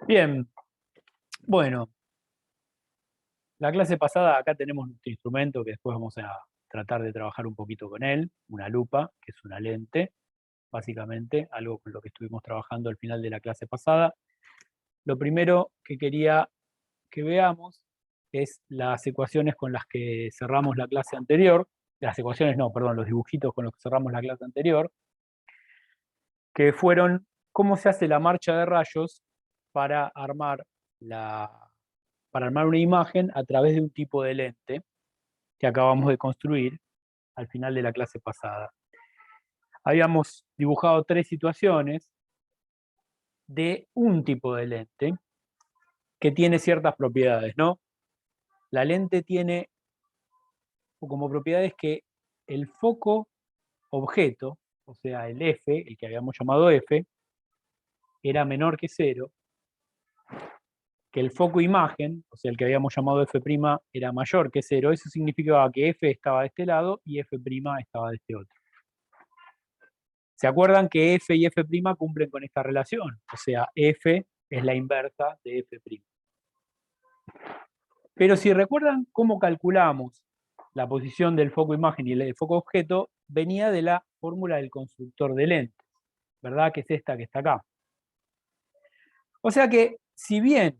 Bien, bueno, la clase pasada acá tenemos nuestro instrumento que después vamos a tratar de trabajar un poquito con él, una lupa, que es una lente, básicamente, algo con lo que estuvimos trabajando al final de la clase pasada. Lo primero que quería que veamos es las ecuaciones con las que cerramos la clase anterior, las ecuaciones no, perdón, los dibujitos con los que cerramos la clase anterior, que fueron cómo se hace la marcha de rayos para armar para armar una imagen a través de un tipo de lente que acabamos de construir al final de la clase pasada. Habíamos dibujado tres situaciones de un tipo de lente que tiene ciertas propiedades, ¿no? La lente tiene como propiedades que el foco objeto, o sea, el F, el que habíamos llamado F, era menor que cero, que el foco imagen, o sea, el que habíamos llamado F' era mayor que cero. Eso significaba que F estaba de este lado y F' estaba de este otro. ¿Se acuerdan que F y F' cumplen con esta relación? O sea, F es la inversa de F'. Pero si recuerdan cómo calculamos la posición del foco imagen y el foco objeto, venía de la fórmula del constructor de lentes, ¿verdad? Que es esta que está acá. O sea que, si bien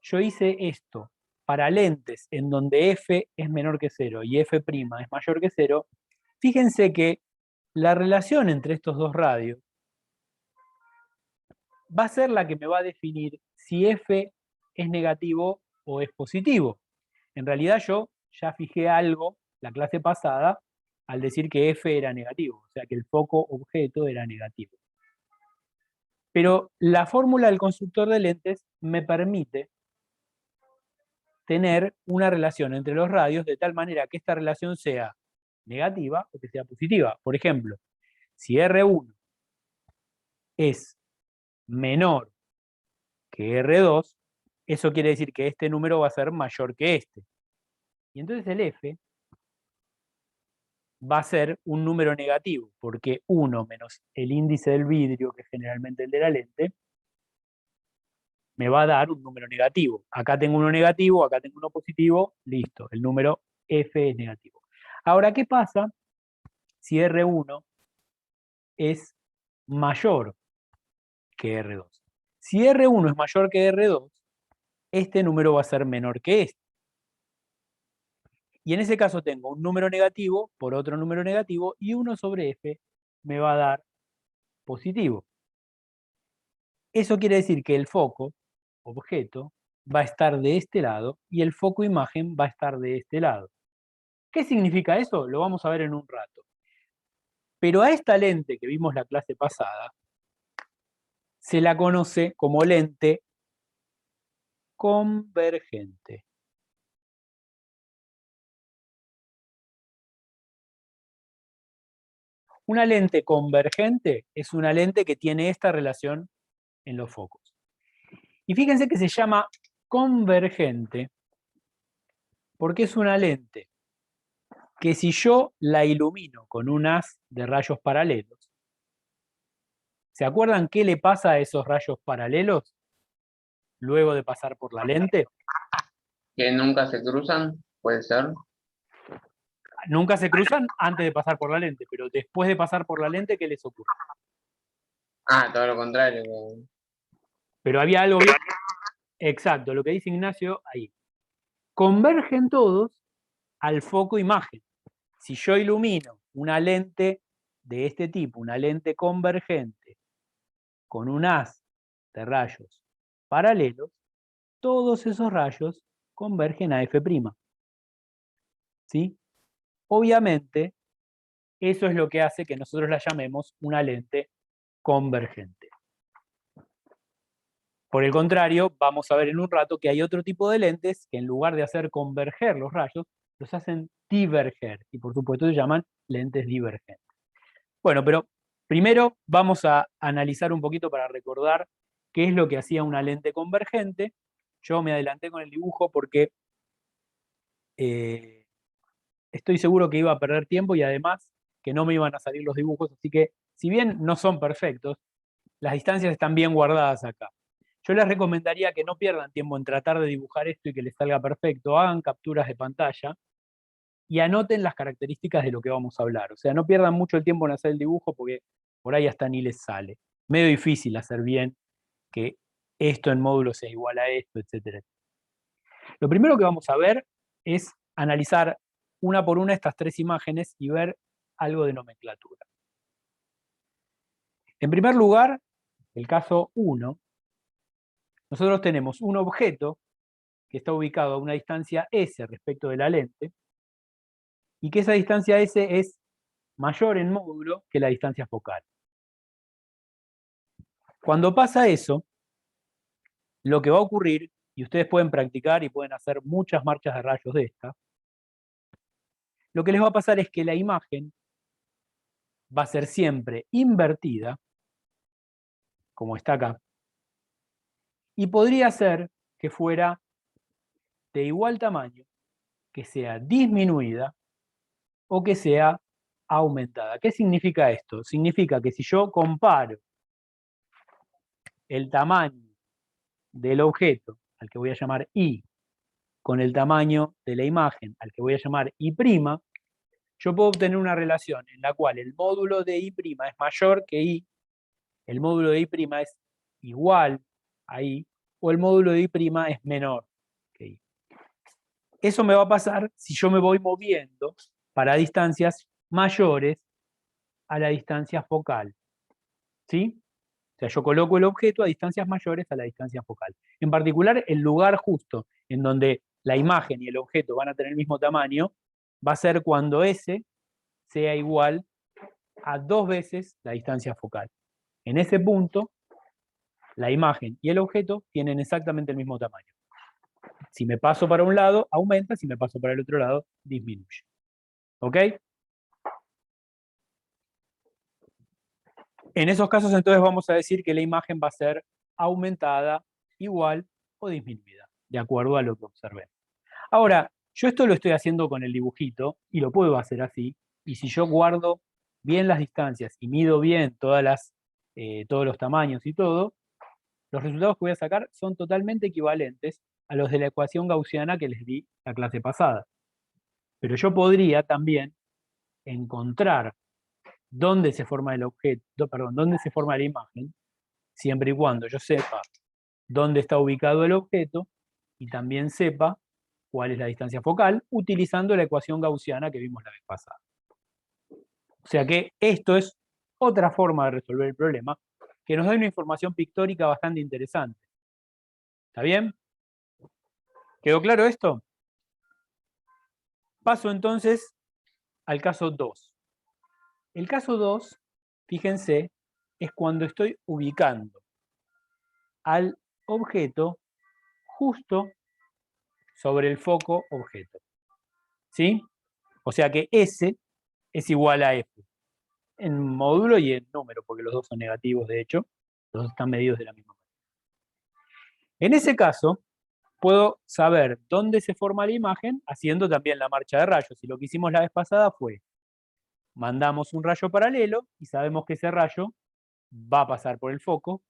yo hice esto para lentes en donde F es menor que cero y F' es mayor que cero, fíjense que la relación entre estos dos radios va a ser la que me va a definir si F es negativo o es positivo. En realidad yo ya fijé algo la clase pasada al decir que F era negativo, o sea que el foco objeto era negativo. Pero la fórmula del constructor de lentes me permite tener una relación entre los radios de tal manera que esta relación sea negativa o que sea positiva. Por ejemplo, si R1 es menor que R2, eso quiere decir que este número va a ser mayor que este. Y entonces el F va a ser un número negativo, porque 1 menos el índice del vidrio, que es generalmente el de la lente, me va a dar un número negativo. Acá tengo uno negativo, acá tengo uno positivo, listo, el número F es negativo. Ahora, ¿qué pasa si R1 es mayor que R2? Si R1 es mayor que R2, este número va a ser menor que este. Y en ese caso tengo un número negativo por otro número negativo y 1 sobre F me va a dar positivo. Eso quiere decir que el foco, objeto, va a estar de este lado y el foco imagen va a estar de este lado. ¿Qué significa eso? Lo vamos a ver en un rato. Pero a esta lente que vimos la clase pasada, se la conoce como lente convergente. Una lente convergente es una lente que tiene esta relación en los focos. Y fíjense que se llama convergente porque es una lente que si yo la ilumino con un haz de rayos paralelos, ¿se acuerdan qué le pasa a esos rayos paralelos luego de pasar por la lente? Que nunca se cruzan, puede ser. Nunca se cruzan antes de pasar por la lente, pero después de pasar por la lente, ¿qué les ocurre? Ah, todo lo contrario. Pero había algo bien. Exacto, lo que dice Ignacio ahí. Convergen todos al foco imagen. Si yo ilumino una lente de este tipo, una lente convergente, con un haz de rayos paralelos, todos esos rayos convergen a F'. ¿Sí? Obviamente, eso es lo que hace que nosotros la llamemos una lente convergente. Por el contrario, vamos a ver en un rato que hay otro tipo de lentes que en lugar de hacer converger los rayos, los hacen diverger. Y por supuesto se llaman lentes divergentes. Bueno, pero primero vamos a analizar un poquito para recordar qué es lo que hacía una lente convergente. Yo me adelanté con el dibujo porque estoy seguro que iba a perder tiempo y además que no me iban a salir los dibujos, así que si bien no son perfectos, las distancias están bien guardadas acá. Yo les recomendaría que no pierdan tiempo en tratar de dibujar esto y que les salga perfecto. Hagan capturas de pantalla y anoten las características de lo que vamos a hablar. O sea, no pierdan mucho el tiempo en hacer el dibujo porque por ahí hasta ni les sale. Medio difícil hacer bien que esto en módulos es igual a esto, etc. Lo primero que vamos a ver es analizar una por una estas tres imágenes y ver algo de nomenclatura. En primer lugar, el caso 1, nosotros tenemos un objeto que está ubicado a una distancia S respecto de la lente, y que esa distancia S es mayor en módulo que la distancia focal. Cuando pasa eso, lo que va a ocurrir, y ustedes pueden practicar y pueden hacer muchas marchas de rayos de estas, lo que les va a pasar es que la imagen va a ser siempre invertida, como está acá, y podría ser que fuera de igual tamaño, que sea disminuida o que sea aumentada. ¿Qué significa esto? Significa que si yo comparo el tamaño del objeto, al que voy a llamar I, con el tamaño de la imagen, al que voy a llamar I', yo puedo obtener una relación en la cual el módulo de I' es mayor que I, el módulo de I' es igual a I, o el módulo de I' es menor que I. Eso me va a pasar si yo me voy moviendo para distancias mayores a la distancia focal. ¿Sí? O sea, yo coloco el objeto a distancias mayores a la distancia focal. En particular, el lugar justo en donde la imagen y el objeto van a tener el mismo tamaño va a ser cuando S sea igual a 2 veces la distancia focal. En ese punto, la imagen y el objeto tienen exactamente el mismo tamaño. Si me paso para un lado, aumenta, si me paso para el otro lado, disminuye. ¿Ok? En esos casos, entonces, vamos a decir que la imagen va a ser aumentada, igual o disminuida, de acuerdo a lo que observé. Ahora, yo esto lo estoy haciendo con el dibujito, y lo puedo hacer así, y si yo guardo bien las distancias y mido bien todos los tamaños y todo, los resultados que voy a sacar son totalmente equivalentes a los de la ecuación gaussiana que les di la clase pasada. Pero yo podría también encontrar dónde se forma el objeto, perdón, dónde se forma la imagen, siempre y cuando yo sepa dónde está ubicado el objeto y también sepa cuál es la distancia focal, utilizando la ecuación gaussiana que vimos la vez pasada. O sea que esto es otra forma de resolver el problema, que nos da una información pictórica bastante interesante. ¿Está bien? ¿Quedó claro esto? Paso entonces al caso 2. El caso 2, fíjense, es cuando estoy ubicando al objeto justo sobre el foco objeto. ¿Sí? O sea que S es igual a F, en módulo y en número, porque los dos son negativos, de hecho, los dos están medidos de la misma manera. En ese caso, puedo saber dónde se forma la imagen haciendo también la marcha de rayos. Y lo que hicimos la vez pasada fue, mandamos un rayo paralelo y sabemos que ese rayo va a pasar por el foco.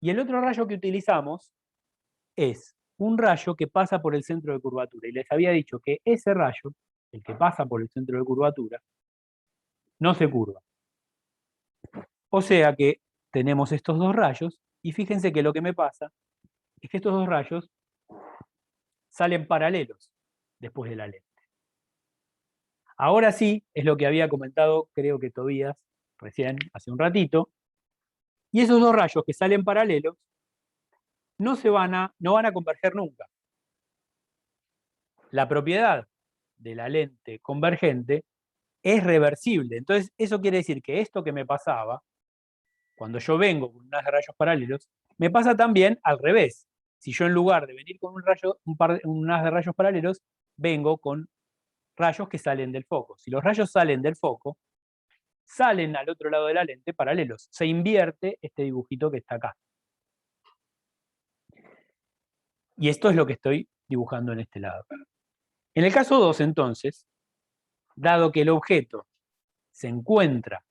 Y el otro rayo que utilizamos es un rayo que pasa por el centro de curvatura. Y les había dicho que ese rayo, el que pasa por el centro de curvatura, no se curva. O sea que tenemos estos dos rayos, y fíjense que lo que me pasa es que estos dos rayos salen paralelos después de la lente. Ahora sí, es lo que había comentado, creo que Tobías, recién, hace un ratito, y esos dos rayos que salen paralelos no van a converger nunca. La propiedad de la lente convergente es reversible. Entonces, eso quiere decir que esto que me pasaba, cuando yo vengo con un haz de rayos paralelos, me pasa también al revés. Si yo en lugar de venir con un haz de rayos paralelos, vengo con rayos que salen del foco. Si los rayos salen del foco, salen al otro lado de la lente paralelos. Se invierte este dibujito que está acá. Y esto es lo que estoy dibujando en este lado. En el caso 2, entonces, dado que el objeto se encuentra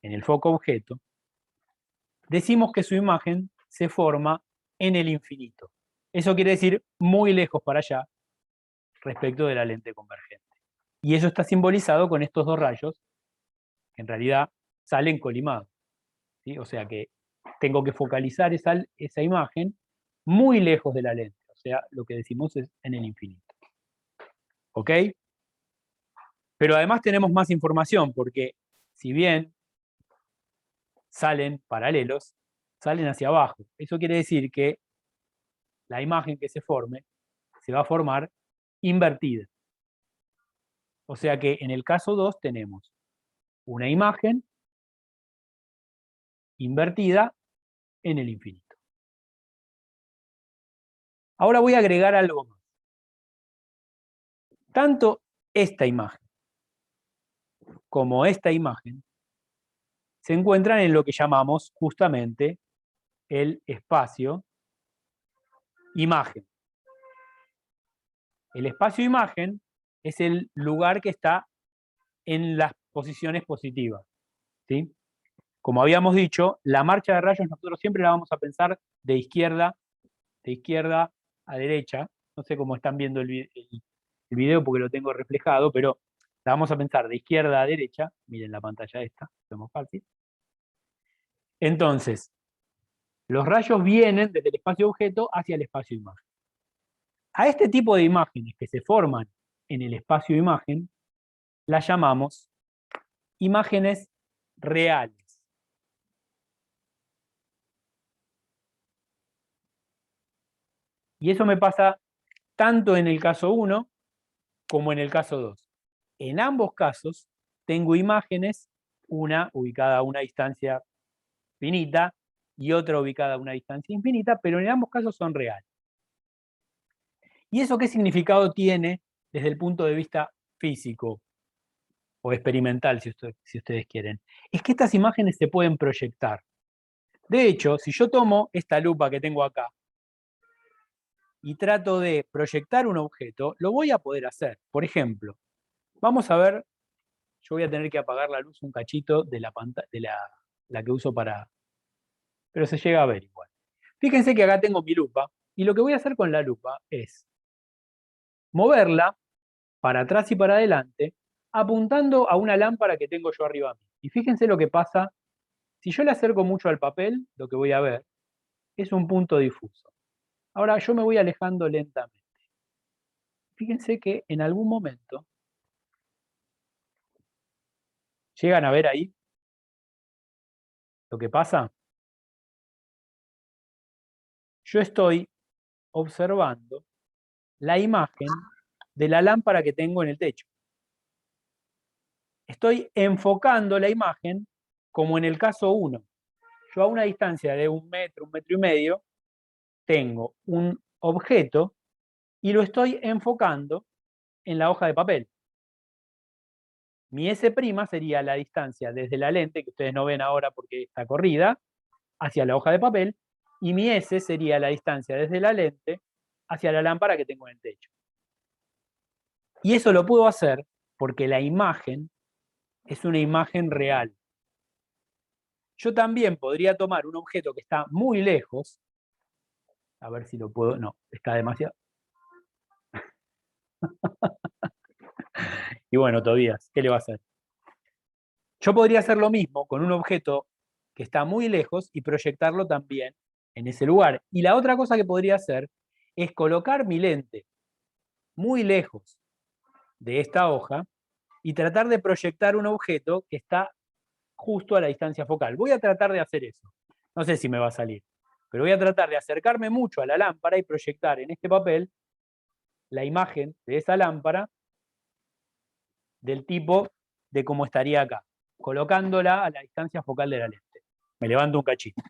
en el foco objeto, decimos que su imagen se forma en el infinito. Eso quiere decir muy lejos para allá respecto de la lente convergente. Y eso está simbolizado con estos dos rayos, que en realidad salen colimados, ¿sí? O sea que tengo que focalizar esa imagen muy lejos de la lente. O sea, lo que decimos es en el infinito. ¿Ok? Pero además tenemos más información, porque si bien salen paralelos, salen hacia abajo. Eso quiere decir que la imagen que se forme se va a formar invertida. O sea que en el caso 2 tenemos una imagen invertida en el infinito. Ahora voy a agregar algo más. Tanto esta imagen como esta imagen se encuentran en lo que llamamos justamente el espacio imagen. El espacio imagen es el lugar que está en las posiciones positivas, ¿sí? Como habíamos dicho, la marcha de rayos nosotros siempre la vamos a pensar de izquierda a derecha. No sé cómo están viendo el video porque lo tengo reflejado, pero la vamos a pensar de izquierda a derecha. Miren la pantalla esta, vemos fácil. Entonces, los rayos vienen desde el espacio objeto hacia el espacio imagen. A este tipo de imágenes que se forman en el espacio imagen, las llamamos imágenes reales. Y eso me pasa tanto en el caso 1 como en el caso 2. En ambos casos tengo imágenes, una ubicada a una distancia finita y otra ubicada a una distancia infinita, pero en ambos casos son reales. ¿Y eso qué significado tiene desde el punto de vista físico o experimental, si ustedes quieren? Es que estas imágenes se pueden proyectar. De hecho, si yo tomo esta lupa que tengo acá y trato de proyectar un objeto, lo voy a poder hacer. Por ejemplo, vamos a ver, yo voy a tener que apagar la luz un cachito de la la que uso para... Pero se llega a ver igual. Fíjense que acá tengo mi lupa y lo que voy a hacer con la lupa es moverla para atrás y para adelante, apuntando a una lámpara que tengo yo arriba mío. Y fíjense lo que pasa, si yo le acerco mucho al papel, lo que voy a ver es un punto difuso. Ahora yo me voy alejando lentamente. Fíjense que en algún momento, ¿llegan a ver ahí lo que pasa? Yo estoy observando la imagen de la lámpara que tengo en el techo. Estoy enfocando la imagen como en el caso 1. Yo a una distancia de 1 metro y medio, tengo un objeto y lo estoy enfocando en la hoja de papel. Mi S' sería la distancia desde la lente, que ustedes no ven ahora porque está corrida, hacia la hoja de papel, y mi S sería la distancia desde la lente hacia la lámpara que tengo en el techo. Y eso lo puedo hacer porque la imagen es una imagen real. Yo también podría tomar un objeto que está muy lejos, a ver si lo puedo, no, está demasiado. Y bueno, Tobías, ¿qué le va a hacer? Yo podría hacer lo mismo con un objeto que está muy lejos y proyectarlo también en ese lugar. Y la otra cosa que podría hacer es colocar mi lente muy lejos de esta hoja y tratar de proyectar un objeto que está justo a la distancia focal. Voy a tratar de hacer eso. No sé si me va a salir, pero voy a tratar de acercarme mucho a la lámpara y proyectar en este papel la imagen de esa lámpara del tipo de cómo estaría acá, colocándola a la distancia focal de la lente. Me levanto un cachito.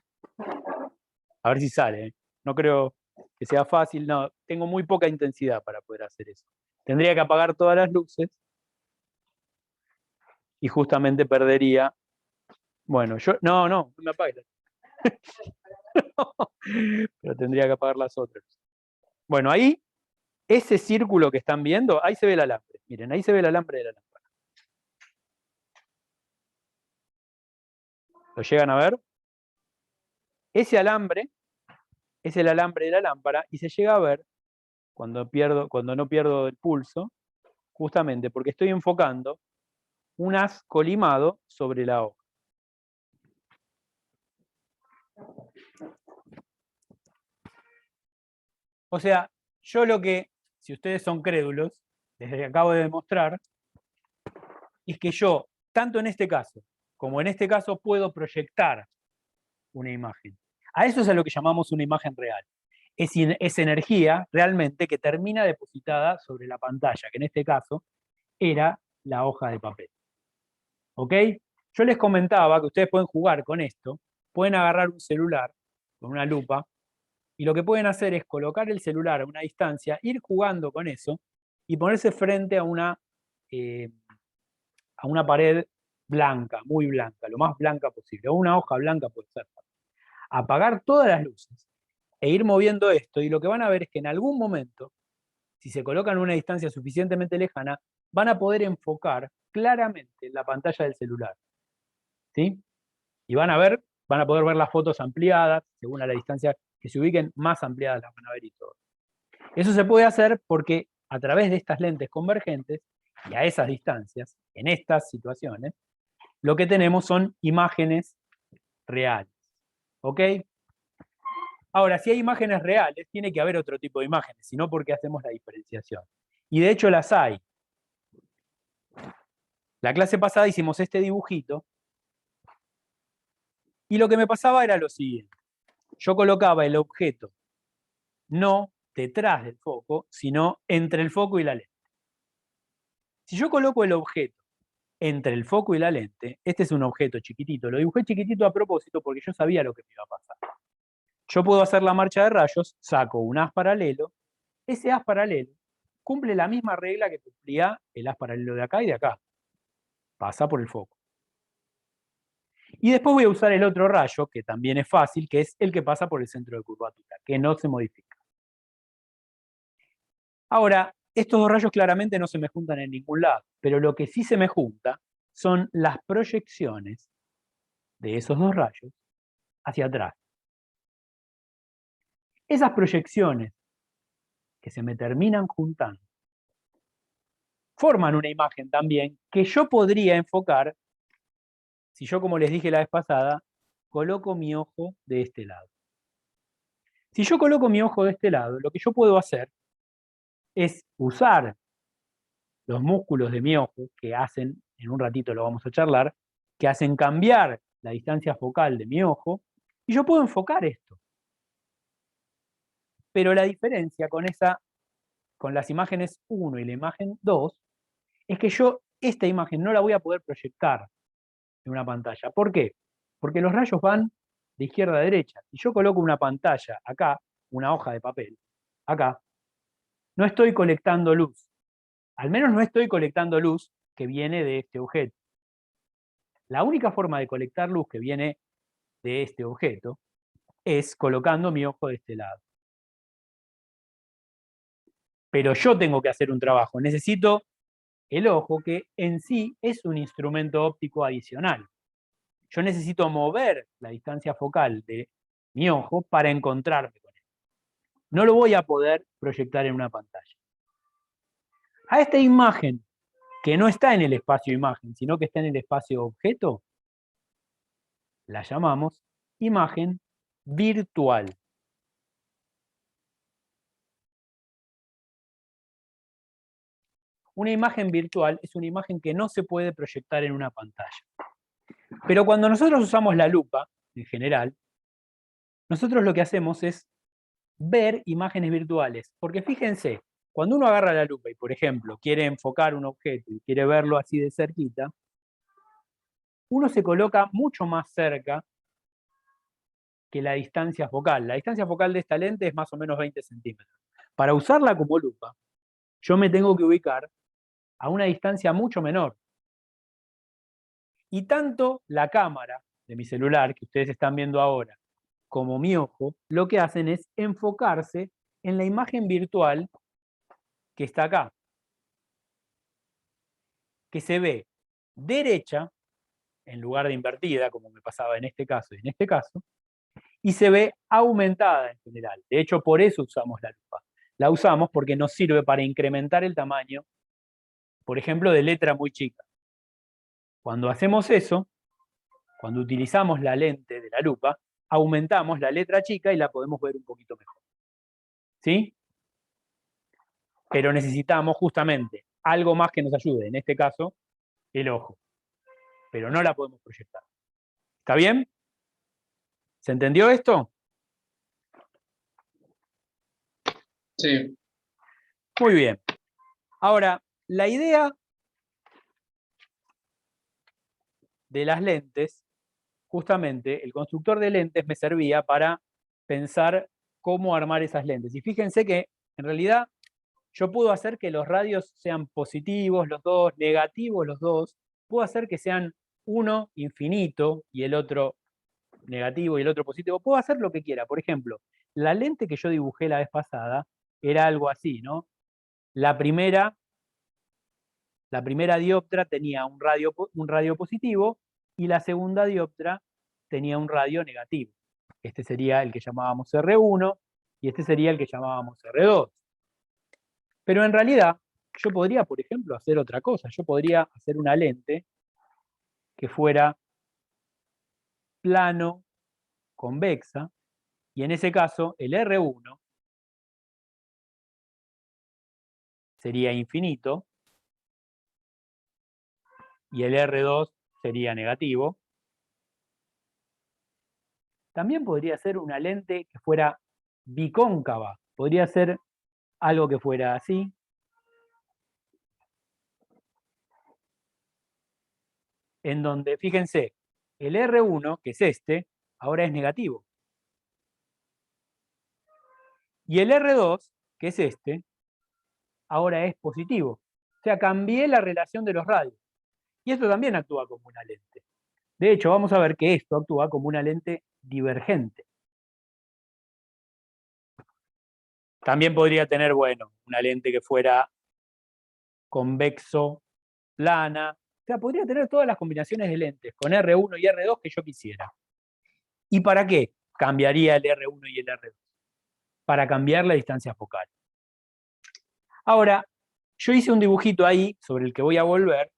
A ver si sale. ¿Eh? No creo que sea fácil, no, tengo muy poca intensidad para poder hacer eso. Tendría que apagar todas las luces y justamente perdería. Bueno, no me apagues. Pero tendría que apagar las otras. Bueno, ahí, ese círculo que están viendo, ahí se ve el alambre. Miren, ahí se ve el alambre de la lámpara. ¿Lo llegan a ver? Ese alambre es el alambre de la lámpara y se llega a ver cuando no pierdo el pulso, justamente porque estoy enfocando un haz colimado sobre la hoja. O sea, yo lo que, si ustedes son crédulos, les acabo de demostrar, es que yo, tanto en este caso como en este caso, puedo proyectar una imagen. A eso es a lo que llamamos una imagen real. Es energía realmente que termina depositada sobre la pantalla, que en este caso era la hoja de papel. ¿Ok? Yo les comentaba que ustedes pueden jugar con esto, pueden agarrar un celular con una lupa, y lo que pueden hacer es colocar el celular a una distancia, ir jugando con eso, y ponerse frente a una pared blanca, muy blanca, lo más blanca posible, o una hoja blanca puede ser. Apagar todas las luces e ir moviendo esto, y lo que van a ver es que en algún momento, si se colocan en una distancia suficientemente lejana, van a poder enfocar claramente la pantalla del celular. ¿Sí? Y van a poder ver las fotos ampliadas, según a la distancia que se ubiquen, más ampliadas las van a ver y todo. Eso se puede hacer porque a través de estas lentes convergentes y a esas distancias, en estas situaciones, lo que tenemos son imágenes reales. ¿Ok? Ahora, si hay imágenes reales, tiene que haber otro tipo de imágenes, sino porque hacemos la diferenciación. Y de hecho las hay. La clase pasada hicimos este dibujito, y lo que me pasaba era lo siguiente. Yo colocaba el objeto no detrás del foco, sino entre el foco y la lente. Si yo coloco el objeto entre el foco y la lente, este es un objeto chiquitito, lo dibujé chiquitito a propósito porque yo sabía lo que me iba a pasar. Yo puedo hacer la marcha de rayos, saco un haz paralelo, ese haz paralelo cumple la misma regla que cumplía el haz paralelo de acá y de acá. Pasa por el foco. Y después voy a usar el otro rayo, que también es fácil, que es el que pasa por el centro de curvatura, que no se modifica. Ahora, estos dos rayos claramente no se me juntan en ningún lado, pero lo que sí se me junta son las proyecciones de esos dos rayos hacia atrás. Esas proyecciones que se me terminan juntando forman una imagen también que yo podría enfocar si yo, como les dije la vez pasada, coloco mi ojo de este lado. Si yo coloco mi ojo de este lado, lo que yo puedo hacer es usar los músculos de mi ojo, que hacen, en un ratito lo vamos a charlar, que hacen cambiar la distancia focal de mi ojo, y yo puedo enfocar esto. Pero la diferencia con las imágenes 1 y la imagen 2, es que yo esta imagen no la voy a poder proyectar en una pantalla. ¿Por qué? Porque los rayos van de izquierda a derecha. Si yo coloco una pantalla acá, una hoja de papel, acá, no estoy colectando luz. Al menos no estoy colectando luz que viene de este objeto. La única forma de colectar luz que viene de este objeto es colocando mi ojo de este lado. Pero yo tengo que hacer un trabajo. Necesito el ojo, que en sí es un instrumento óptico adicional. Yo necesito mover la distancia focal de mi ojo para encontrarme con él. No lo voy a poder proyectar en una pantalla. A esta imagen, que no está en el espacio imagen, sino que está en el espacio objeto, la llamamos imagen virtual. Una imagen virtual es una imagen que no se puede proyectar en una pantalla. Pero cuando nosotros usamos la lupa, en general, nosotros lo que hacemos es ver imágenes virtuales. Porque fíjense, cuando uno agarra la lupa y, por ejemplo, quiere enfocar un objeto y quiere verlo así de cerquita, uno se coloca mucho más cerca que la distancia focal. La distancia focal de esta lente es más o menos 20 centímetros. Para usarla como lupa, yo me tengo que ubicar a una distancia mucho menor. Y tanto la cámara de mi celular, que ustedes están viendo ahora, como mi ojo, lo que hacen es enfocarse en la imagen virtual que está acá, que se ve derecha, en lugar de invertida, como me pasaba en este caso y en este caso, y se ve aumentada en general. De hecho, por eso usamos la lupa. La usamos porque nos sirve para incrementar el tamaño, por ejemplo, de letra muy chica. Cuando hacemos eso, cuando utilizamos la lente de la lupa, aumentamos la letra chica y la podemos ver un poquito mejor. ¿Sí? Pero necesitamos justamente algo más que nos ayude, en este caso, el ojo. Pero no la podemos proyectar. ¿Está bien? ¿Se entendió esto? Sí. Muy bien. Ahora, la idea de las lentes, justamente, el constructor de lentes me servía para pensar cómo armar esas lentes. Y fíjense que, en realidad, yo puedo hacer que los radios sean positivos los dos, negativos los dos, puedo hacer que sean uno infinito y el otro negativo y el otro positivo, puedo hacer lo que quiera. Por ejemplo, la lente que yo dibujé la vez pasada era algo así, ¿no? La primera dioptra tenía un radio positivo y la segunda dioptra tenía un radio negativo. Este sería el que llamábamos R1 y este sería el que llamábamos R2. Pero en realidad, yo podría, por ejemplo, hacer otra cosa. Yo podría hacer una lente que fuera plano, convexa, y en ese caso el R1 sería infinito y el R2 sería negativo. También podría ser una lente que fuera bicóncava. Podría ser algo que fuera así. En donde, fíjense, el R1, que es este, ahora es negativo. Y el R2, que es este, ahora es positivo. O sea, cambié la relación de los radios. Y esto también actúa como una lente. De hecho, vamos a ver que esto actúa como una lente divergente. También podría tener, bueno, una lente que fuera convexo, plana. O sea, podría tener todas las combinaciones de lentes con R1 y R2 que yo quisiera. ¿Y para qué cambiaría el R1 y el R2? Para cambiar la distancia focal. Ahora, yo hice un dibujito ahí sobre el que voy a volver,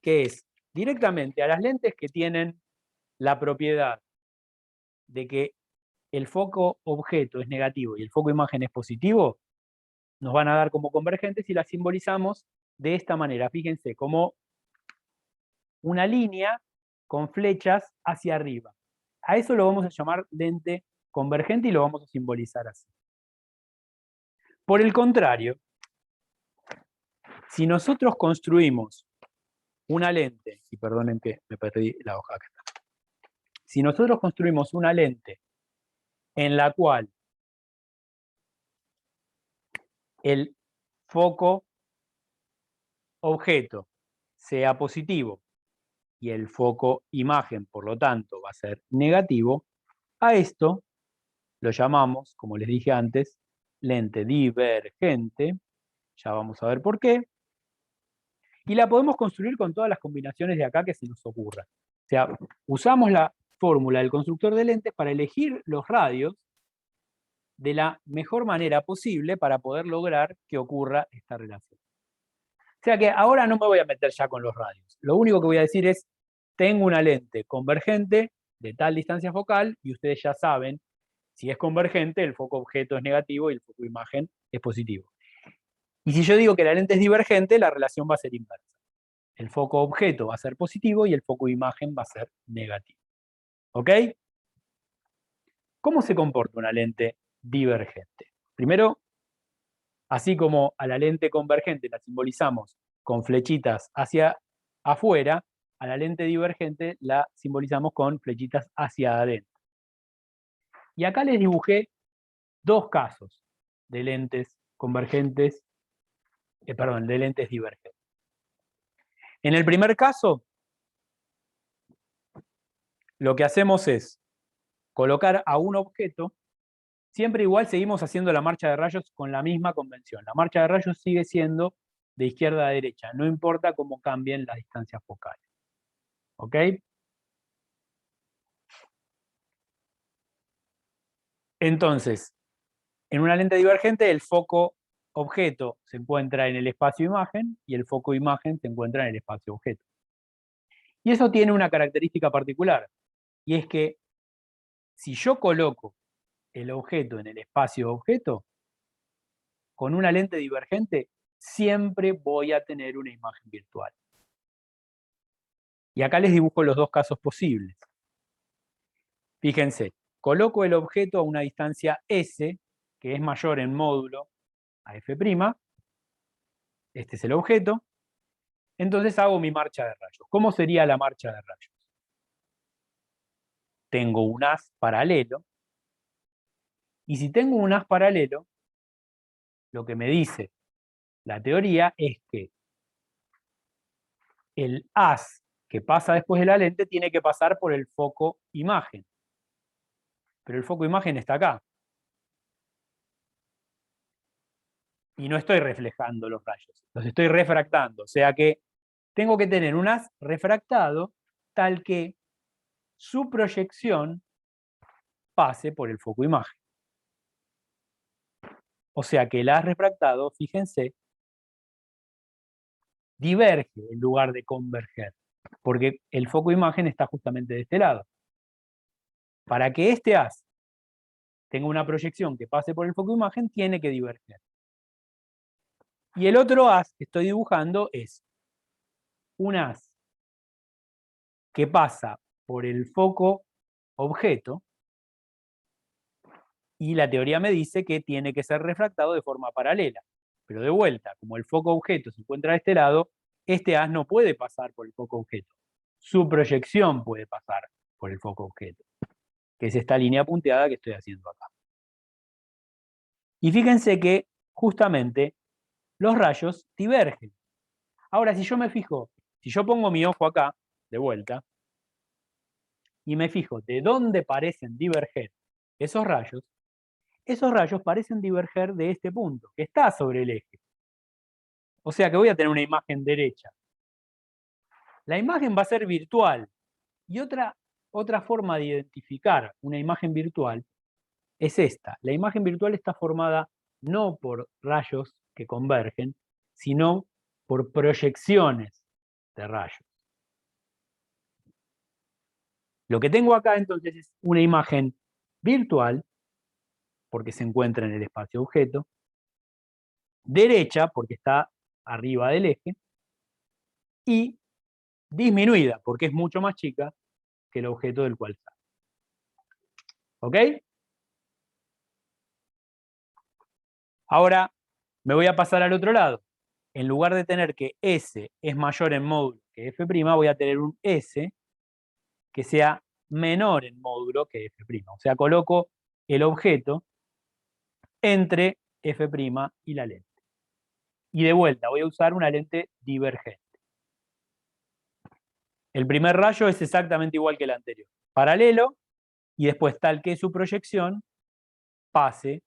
que es directamente a las lentes que tienen la propiedad de que el foco objeto es negativo y el foco imagen es positivo, nos van a dar como convergentes y las simbolizamos de esta manera. Fíjense, como una línea con flechas hacia arriba. A eso lo vamos a llamar lente convergente y lo vamos a simbolizar así. Por el contrario, si nosotros construimos una lente, y perdonen que me perdí la hoja acá. Si nosotros construimos una lente en la cual el foco objeto sea positivo y el foco imagen, por lo tanto, va a ser negativo, a esto lo llamamos, como les dije antes, lente divergente. Ya vamos a ver por qué. Y la podemos construir con todas las combinaciones de acá que se nos ocurran. O sea, usamos la fórmula del constructor de lentes para elegir los radios de la mejor manera posible para poder lograr que ocurra esta relación. O sea que ahora no me voy a meter ya con los radios. Lo único que voy a decir es, tengo una lente convergente de tal distancia focal y ustedes ya saben, si es convergente, el foco objeto es negativo y el foco imagen es positivo. Y si yo digo que la lente es divergente, la relación va a ser inversa. El foco objeto va a ser positivo y el foco imagen va a ser negativo. ¿Ok? ¿Cómo se comporta una lente divergente? Primero, así como a la lente convergente la simbolizamos con flechitas hacia afuera, a la lente divergente la simbolizamos con flechitas hacia adentro. Y acá les dibujé dos casos de lentes convergentes, de lentes divergentes. En el primer caso, lo que hacemos es colocar a un objeto, siempre igual seguimos haciendo la marcha de rayos con la misma convención. La marcha de rayos sigue siendo de izquierda a derecha, no importa cómo cambien las distancias focales. ¿Ok? Entonces, en una lente divergente el foco objeto se encuentra en el espacio imagen y el foco imagen se encuentra en el espacio objeto. Y eso tiene una característica particular, y es que si yo coloco el objeto en el espacio objeto, con una lente divergente siempre voy a tener una imagen virtual. Y acá les dibujo los dos casos posibles. Fíjense, coloco el objeto a una distancia S, que es mayor en módulo a F', este es el objeto, entonces hago mi marcha de rayos. ¿Cómo sería la marcha de rayos? Tengo un haz paralelo, y si tengo un haz paralelo, lo que me dice la teoría es que el haz que pasa después de la lente tiene que pasar por el foco imagen. Pero el foco imagen está acá. Y no estoy reflejando los rayos, los estoy refractando. O sea que tengo que tener un haz refractado tal que su proyección pase por el foco imagen. O sea que el haz refractado, fíjense, diverge en lugar de converger, porque el foco imagen está justamente de este lado. Para que este haz tenga una proyección que pase por el foco imagen, tiene que diverger. Y el otro haz que estoy dibujando es un haz que pasa por el foco objeto, y la teoría me dice que tiene que ser refractado de forma paralela. Pero de vuelta, como el foco objeto se encuentra de este lado, este haz no puede pasar por el foco objeto. Su proyección puede pasar por el foco objeto, que es esta línea punteada que estoy haciendo acá. Y fíjense que justamente los rayos divergen. Ahora, si yo me fijo, si yo pongo mi ojo acá, de vuelta, y me fijo de dónde parecen diverger esos rayos parecen diverger de este punto, que está sobre el eje. O sea que voy a tener una imagen derecha. La imagen va a ser virtual. Y otra forma de identificar una imagen virtual es esta. La imagen virtual está formada no por rayos que convergen, sino por proyecciones de rayos. Lo que tengo acá entonces es una imagen virtual, porque se encuentra en el espacio objeto, derecha, porque está arriba del eje, y disminuida, porque es mucho más chica que el objeto del cual sale. ¿Ok? Ahora me voy a pasar al otro lado. En lugar de tener que S es mayor en módulo que F', voy a tener un S que sea menor en módulo que F'. O sea, coloco el objeto entre F' y la lente. Y de vuelta, voy a usar una lente divergente. El primer rayo es exactamente igual que el anterior. Paralelo, y después tal que su proyección pase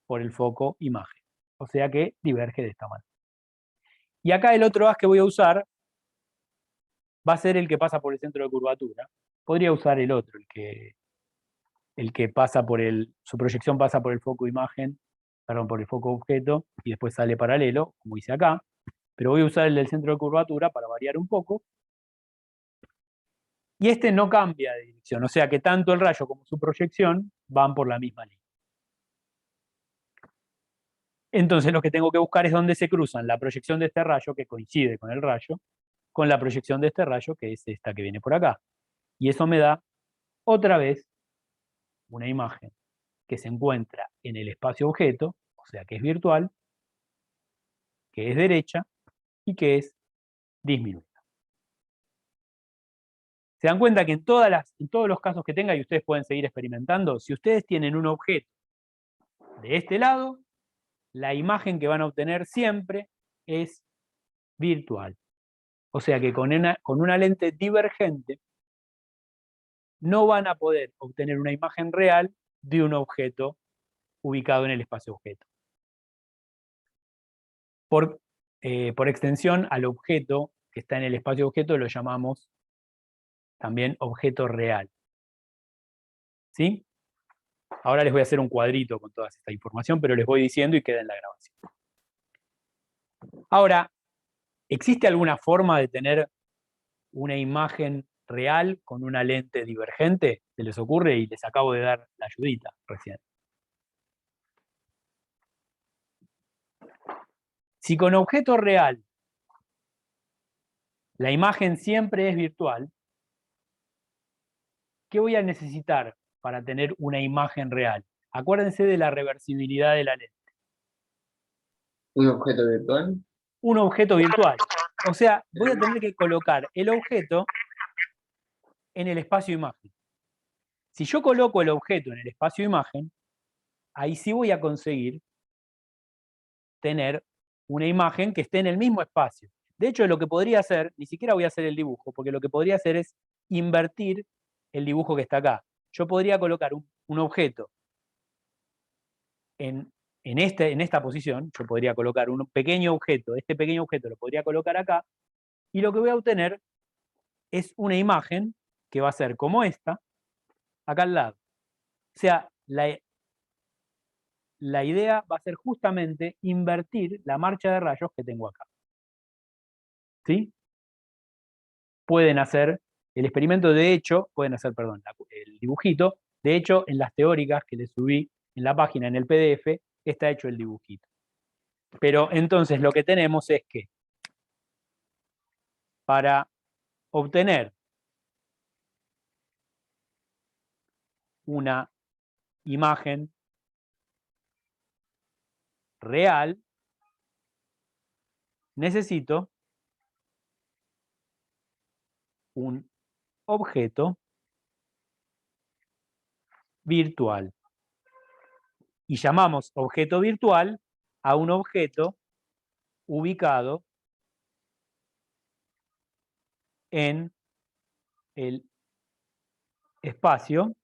por el foco imagen. O sea que diverge de esta manera. Y acá el otro haz que voy a usar va a ser el que pasa por el centro de curvatura. Podría usar el otro, el que pasa por su proyección pasa por el foco imagen, perdón, por el foco objeto, y después sale paralelo, como hice acá. Pero voy a usar el del centro de curvatura para variar un poco. Y este no cambia de dirección, o sea que tanto el rayo como su proyección van por la misma línea. Entonces lo que tengo que buscar es dónde se cruzan la proyección de este rayo, que coincide con el rayo, con la proyección de este rayo, que es esta que viene por acá. Y eso me da, otra vez, una imagen que se encuentra en el espacio objeto, o sea que es virtual, que es derecha y que es disminuida. Se dan cuenta que en todos los casos que tenga, y ustedes pueden seguir experimentando, si ustedes tienen un objeto de este lado, la imagen que van a obtener siempre es virtual. O sea que con una lente divergente no van a poder obtener una imagen real de un objeto ubicado en el espacio objeto. Por extensión, al objeto que está en el espacio objeto lo llamamos también objeto real. ¿Sí? Ahora les voy a hacer un cuadrito con toda esta información, pero les voy diciendo y queda en la grabación. Ahora, ¿existe alguna forma de tener una imagen real con una lente divergente? ¿Se les ocurre? Y les acabo de dar la ayudita recién. Si con objeto real la imagen siempre es virtual, ¿qué voy a necesitar para tener una imagen real? Acuérdense de la reversibilidad de la lente. ¿Un objeto virtual? Un objeto virtual. O sea, voy a tener que colocar el objeto en el espacio imagen. Si yo coloco el objeto en el espacio imagen, ahí sí voy a conseguir tener una imagen que esté en el mismo espacio. De hecho, lo que podría hacer, ni siquiera voy a hacer el dibujo, porque lo que podría hacer es invertir el dibujo que está acá. Yo podría colocar un objeto en esta posición, yo podría colocar un pequeño objeto, este pequeño objeto lo podría colocar acá, y lo que voy a obtener es una imagen que va a ser como esta, acá al lado. O sea, la idea va a ser justamente invertir la marcha de rayos que tengo acá. ¿Sí? Pueden hacer el experimento, de hecho, pueden hacer, perdón, el dibujito, de hecho, en las teóricas que les subí en la página, en el PDF, está hecho el dibujito. Pero entonces lo que tenemos es que para obtener una imagen real, necesito un objeto virtual. Y llamamos objeto virtual a un objeto ubicado en el espacio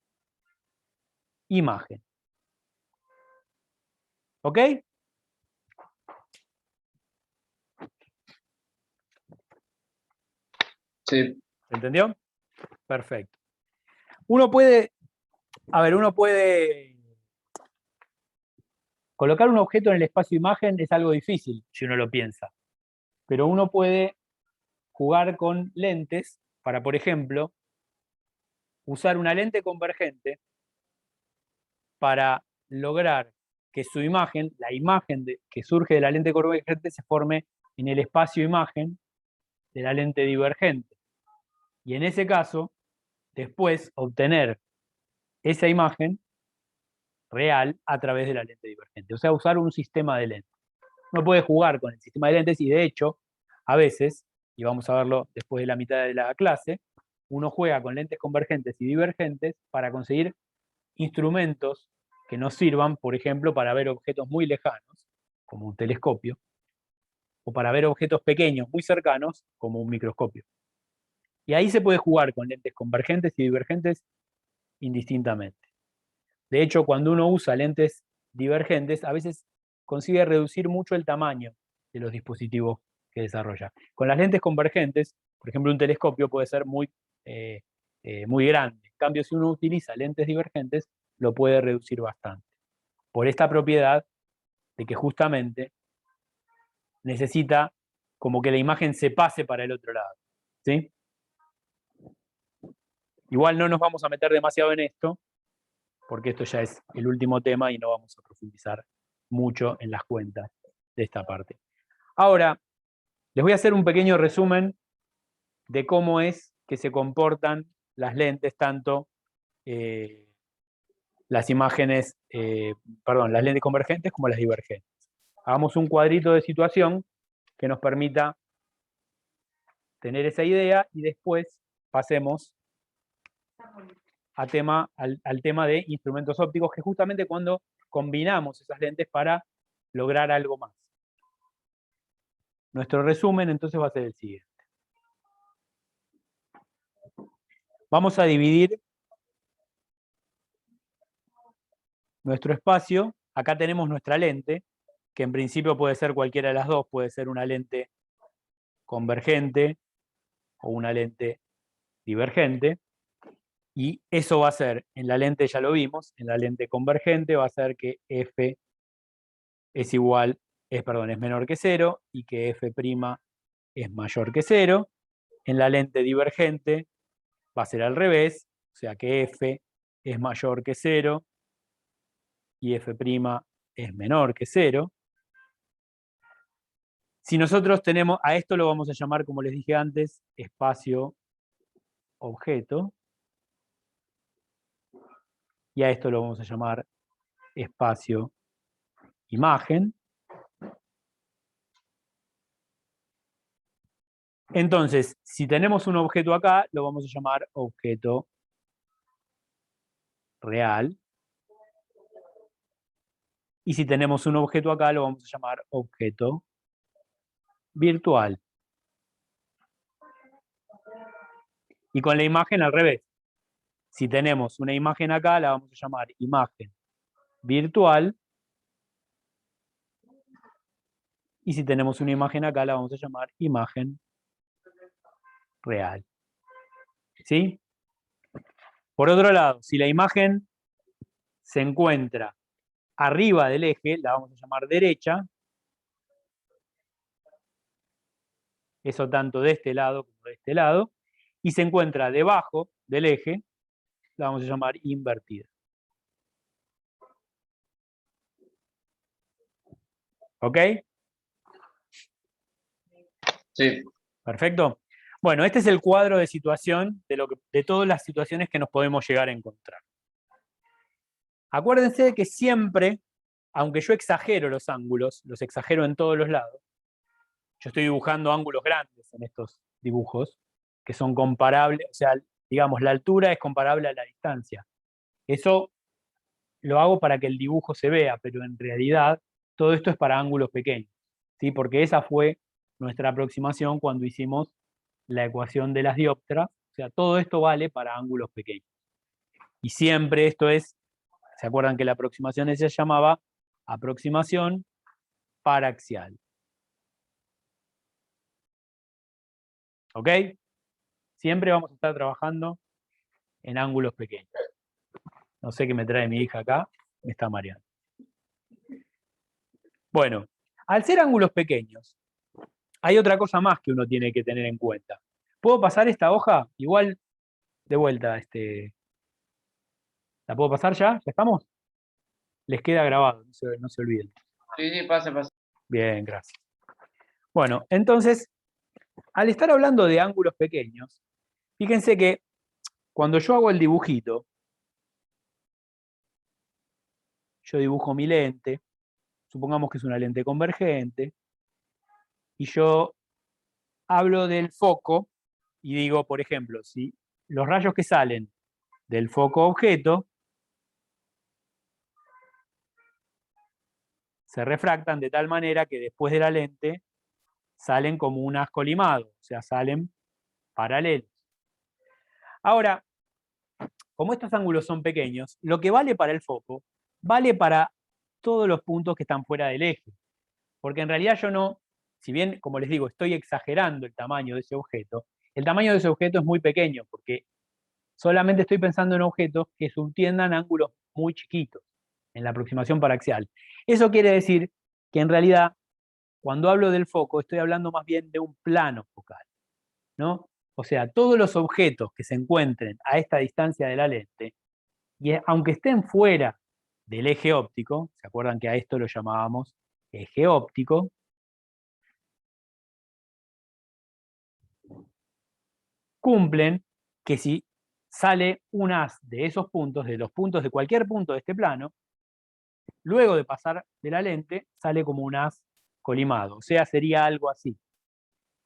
imagen. ¿Ok? Sí. ¿Entendió? Perfecto. Uno puede colocar un objeto en el espacio imagen es algo difícil si uno lo piensa, pero uno puede jugar con lentes para, por ejemplo, usar una lente convergente para lograr que su imagen, la imagen que surge de la lente convergente, se forme en el espacio imagen de la lente divergente. Y en ese caso, después obtener esa imagen real a través de la lente divergente. O sea, usar un sistema de lentes. Uno puede jugar con el sistema de lentes y de hecho, a veces, y vamos a verlo después de la mitad de la clase, uno juega con lentes convergentes y divergentes para conseguir instrumentos que nos sirvan, por ejemplo, para ver objetos muy lejanos, como un telescopio, o para ver objetos pequeños muy cercanos, como un microscopio. Y ahí se puede jugar con lentes convergentes y divergentes indistintamente. De hecho, cuando uno usa lentes divergentes, a veces consigue reducir mucho el tamaño de los dispositivos que desarrolla. Con las lentes convergentes, por ejemplo, un telescopio puede ser muy grande. En cambio, si uno utiliza lentes divergentes, lo puede reducir bastante. Por esta propiedad de que justamente necesita como que la imagen se pase para el otro lado. ¿Sí? Igual no nos vamos a meter demasiado en esto, porque esto ya es el último tema y no vamos a profundizar mucho en las cuentas de esta parte. Ahora, les voy a hacer un pequeño resumen de cómo es que se comportan las lentes, tanto las imágenes, las lentes convergentes como las divergentes. Hagamos un cuadrito de situación que nos permita tener esa idea y después pasemos al tema de instrumentos ópticos, que justamente cuando combinamos esas lentes para lograr algo más. Nuestro resumen entonces va a ser el siguiente. Vamos a dividir nuestro espacio. Acá tenemos nuestra lente, que en principio puede ser cualquiera de las dos, puede ser una lente convergente o una lente divergente. Y eso va a ser, en la lente ya lo vimos, en la lente convergente va a ser que f es menor que 0 y que f' es mayor que 0. En la lente divergente va a ser al revés, o sea que f es mayor que 0 y f' es menor que 0. Si nosotros tenemos, a esto lo vamos a llamar, como les dije antes, espacio-objeto, y a esto lo vamos a llamar espacio-imagen. Entonces, si tenemos un objeto acá, lo vamos a llamar objeto real. Y si tenemos un objeto acá, lo vamos a llamar objeto virtual. Y con la imagen al revés. Si tenemos una imagen acá, la vamos a llamar imagen virtual. Y si tenemos una imagen acá, la vamos a llamar imagen real. ¿Sí? Por otro lado, si la imagen se encuentra arriba del eje, la vamos a llamar derecha. Eso tanto de este lado como de este lado. Y se encuentra debajo del eje, la vamos a llamar invertida. ¿Ok? Sí. Perfecto. Bueno, este es el cuadro de situación de todas las situaciones que nos podemos llegar a encontrar. Acuérdense que siempre, aunque yo exagero los ángulos, los exagero en todos los lados, yo estoy dibujando ángulos grandes en estos dibujos, que son comparables, o sea, digamos, la altura es comparable a la distancia. Eso lo hago para que el dibujo se vea, pero en realidad todo esto es para ángulos pequeños, ¿sí? Porque esa fue nuestra aproximación cuando hicimos la ecuación de las dioptras, o sea, todo esto vale para ángulos pequeños. Y siempre esto es, ¿se acuerdan que la aproximación se llamaba aproximación paraxial? ¿Ok? Siempre vamos a estar trabajando en ángulos pequeños. No sé qué me trae mi hija acá, me está mareando. Bueno, al ser ángulos pequeños, hay otra cosa más que uno tiene que tener en cuenta. ¿Puedo pasar esta hoja? Igual, de vuelta, ¿la puedo pasar ya? ¿Ya estamos? Les queda grabado, no se olviden. Sí, sí, pase. Bien, gracias. Bueno, entonces, al estar hablando de ángulos pequeños, fíjense que cuando yo hago el dibujito, yo dibujo mi lente, supongamos que es una lente convergente, y yo hablo del foco y digo, por ejemplo, si los rayos que salen del foco objeto se refractan de tal manera que después de la lente salen como un haz colimado, o sea, salen paralelos. Ahora, como estos ángulos son pequeños, lo que vale para el foco vale para todos los puntos que están fuera del eje. Porque en realidad yo no, si bien, como les digo, estoy exagerando el tamaño de ese objeto, el tamaño de ese objeto es muy pequeño, porque solamente estoy pensando en objetos que subtiendan ángulos muy chiquitos en la aproximación paraxial. Eso quiere decir que en realidad, cuando hablo del foco, estoy hablando más bien de un plano focal, ¿no? O sea, todos los objetos que se encuentren a esta distancia de la lente, y aunque estén fuera del eje óptico, ¿se acuerdan que a esto lo llamábamos eje óptico? Cumplen que si sale un haz de esos puntos, de los puntos de cualquier punto de este plano, luego de pasar de la lente, sale como un haz colimado. O sea, sería algo así.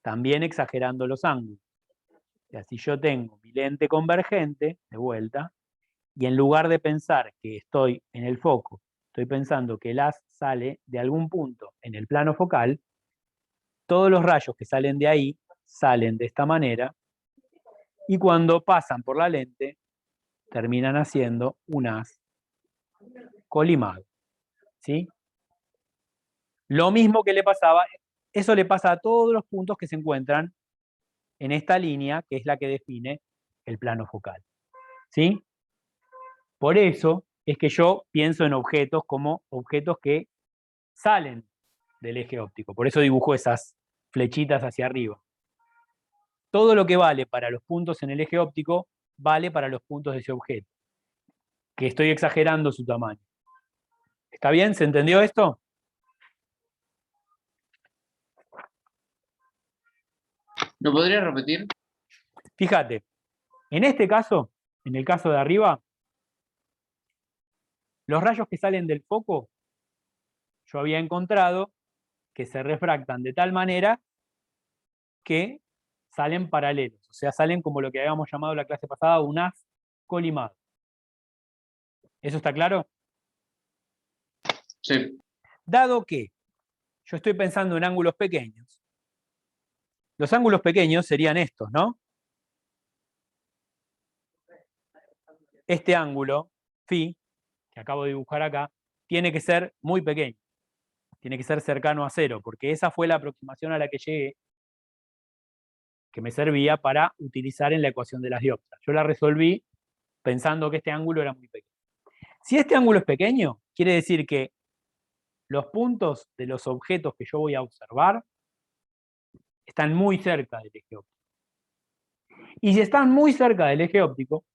También exagerando los ángulos. O sea, si yo tengo mi lente convergente, de vuelta, y en lugar de pensar que estoy en el foco, estoy pensando que el haz sale de algún punto en el plano focal, todos los rayos que salen de ahí salen de esta manera, y cuando pasan por la lente, terminan haciendo un haz colimado. ¿Sí? Lo mismo que le pasaba, eso le pasa a todos los puntos que se encuentran en esta línea, que es la que define el plano focal. ¿Sí? Por eso es que yo pienso en objetos como objetos que salen del eje óptico. Por eso dibujo esas flechitas hacia arriba. Todo lo que vale para los puntos en el eje óptico vale para los puntos de ese objeto, que estoy exagerando su tamaño. ¿Está bien? ¿Se entendió esto? ¿Lo podría repetir? Fíjate, en este caso, en el caso de arriba, los rayos que salen del foco, yo había encontrado que se refractan de tal manera que salen paralelos, o sea, salen como lo que habíamos llamado la clase pasada un haz colimado. ¿Eso está claro? Sí. Dado que yo estoy pensando en ángulos pequeños, los ángulos pequeños serían estos, ¿no? Este ángulo, phi, que acabo de dibujar acá, tiene que ser muy pequeño, tiene que ser cercano a cero, porque esa fue la aproximación a la que llegué, que me servía para utilizar en la ecuación de las dioptras. Yo la resolví pensando que este ángulo era muy pequeño. Si este ángulo es pequeño, quiere decir que los puntos de los objetos que yo voy a observar están muy cerca del eje óptico. Y si están muy cerca del eje óptico,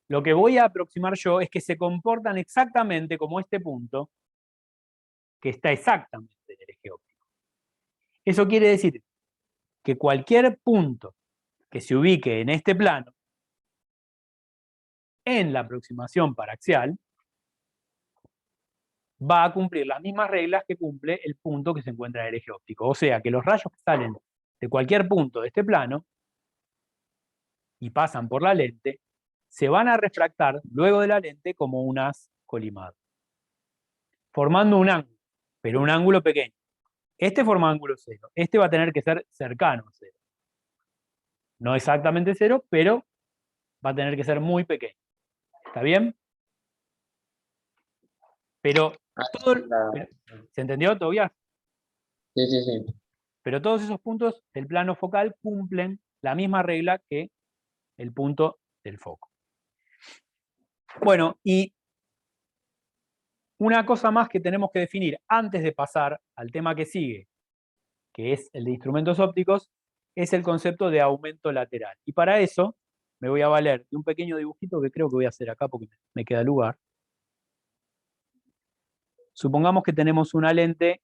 lo que voy a aproximar yo es que se comportan exactamente como este punto, que está exactamente en el eje óptico. Eso quiere decir que cualquier punto que se ubique en este plano, en la aproximación paraxial, va a cumplir las mismas reglas que cumple el punto que se encuentra en el eje óptico. O sea que los rayos que salen de cualquier punto de este plano y pasan por la lente, se van a refractar luego de la lente como un haz colimado, formando un ángulo, pero un ángulo pequeño. Este forma ángulo cero, este va a tener que ser cercano a cero. No exactamente cero, pero va a tener que ser muy pequeño. ¿Está bien? Pero todo, ¿se entendió, Tobias? Sí, sí, sí. Pero todos esos puntos del plano focal cumplen la misma regla que el punto del foco. Bueno, y una cosa más que tenemos que definir antes de pasar al tema que sigue, que es el de instrumentos ópticos, es el concepto de aumento lateral. Y para eso me voy a valer de un pequeño dibujito que creo que voy a hacer acá porque me queda lugar. Supongamos que tenemos una lente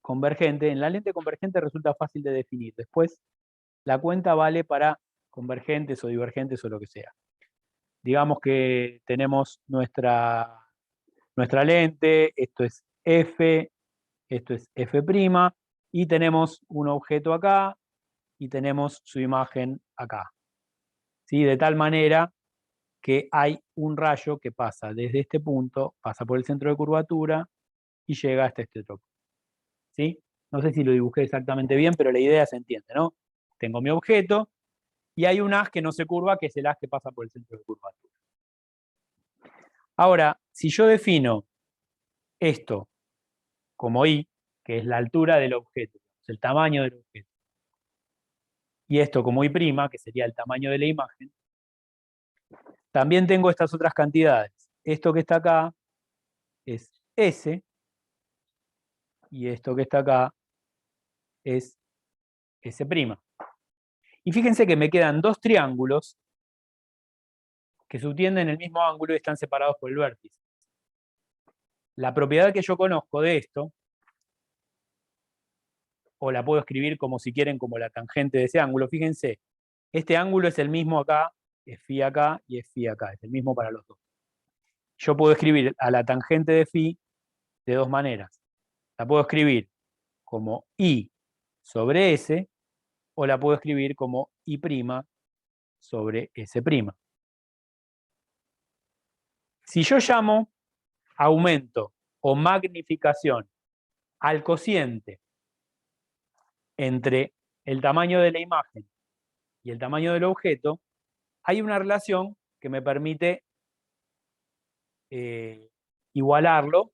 convergente. En la lente convergente resulta fácil de definir. Después, la cuenta vale para convergentes o divergentes o lo que sea. Digamos que tenemos nuestra lente, esto es F, esto es F', y tenemos un objeto acá y tenemos su imagen acá. ¿Sí? De tal manera que hay un rayo que pasa desde este punto, pasa por el centro de curvatura y llega hasta este otro punto. ¿Sí? No sé si lo dibujé exactamente bien, pero la idea se entiende, ¿no? Tengo mi objeto y hay un haz que no se curva, que es el haz que pasa por el centro de curvatura. Ahora, si yo defino esto como I, que es la altura del objeto, es el tamaño del objeto, y esto como I', que sería el tamaño de la imagen, también tengo estas otras cantidades. Esto que está acá es S, y esto que está acá es S'. Y fíjense que me quedan dos triángulos que subtienden el mismo ángulo y están separados por el vértice. La propiedad que yo conozco de esto, o la puedo escribir como si quieren, como la tangente de ese ángulo, fíjense, este ángulo es el mismo acá, es phi acá y es phi acá, es el mismo para los dos. Yo puedo escribir a la tangente de phi de dos maneras. La puedo escribir como I sobre S, o la puedo escribir como I' sobre S'. Si yo llamo aumento o magnificación al cociente entre el tamaño de la imagen y el tamaño del objeto, hay una relación que me permite igualarlo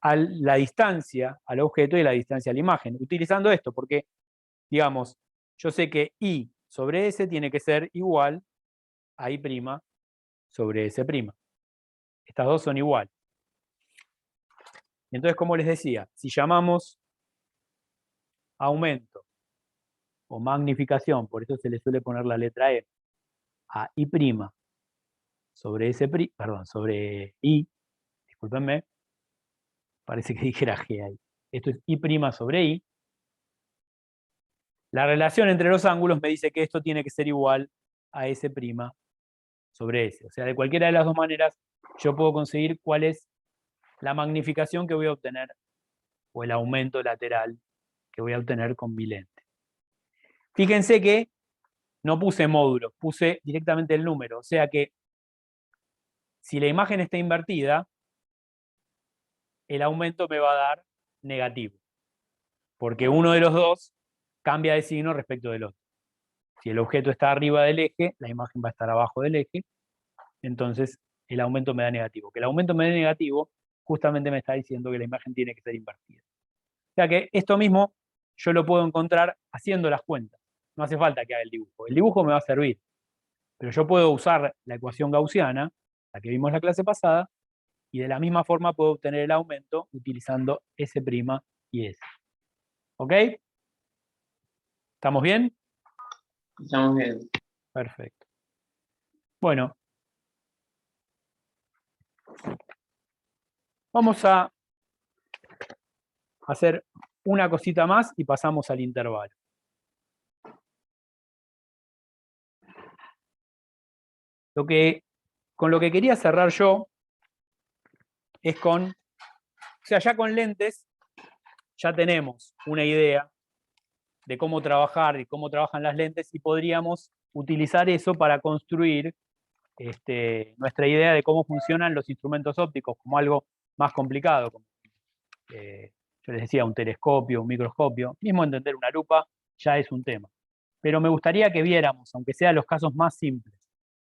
a la distancia al objeto y la distancia a la imagen, utilizando esto, porque, digamos, yo sé que I sobre S tiene que ser igual a I' sobre S'. Estas dos son iguales. Entonces, como les decía, si llamamos aumento o magnificación, por eso se le suele poner la letra E, a I' sobre S', perdón, sobre I, discúlpenme, parece que dijera G ahí. Esto es I' sobre I. La relación entre los ángulos me dice que esto tiene que ser igual a S' sobre S. O sea, de cualquiera de las dos maneras, yo puedo conseguir cuál es la magnificación que voy a obtener o el aumento lateral que voy a obtener con mi lente. Fíjense que no puse módulos, puse directamente el número. O sea que si la imagen está invertida, el aumento me va a dar negativo, porque uno de los dos cambia de signo respecto del otro. Si el objeto está arriba del eje, la imagen va a estar abajo del eje, entonces el aumento me da negativo. Que el aumento me dé negativo, justamente me está diciendo que la imagen tiene que ser invertida. O sea que esto mismo yo lo puedo encontrar haciendo las cuentas. No hace falta que haga el dibujo. El dibujo me va a servir, pero yo puedo usar la ecuación gaussiana, la que vimos la clase pasada, y de la misma forma puedo obtener el aumento utilizando S' y S. ¿Ok? ¿Estamos bien? Estamos bien. Perfecto. Bueno, vamos a hacer una cosita más y pasamos al intervalo. Con lo que quería cerrar yo es con, o sea, ya con lentes ya tenemos una idea de cómo trabajar y cómo trabajan las lentes y podríamos utilizar eso para construir nuestra idea de cómo funcionan los instrumentos ópticos como algo más complicado, como yo les decía, un telescopio, un microscopio, mismo entender una lupa ya es un tema. Pero me gustaría que viéramos, aunque sean los casos más simples,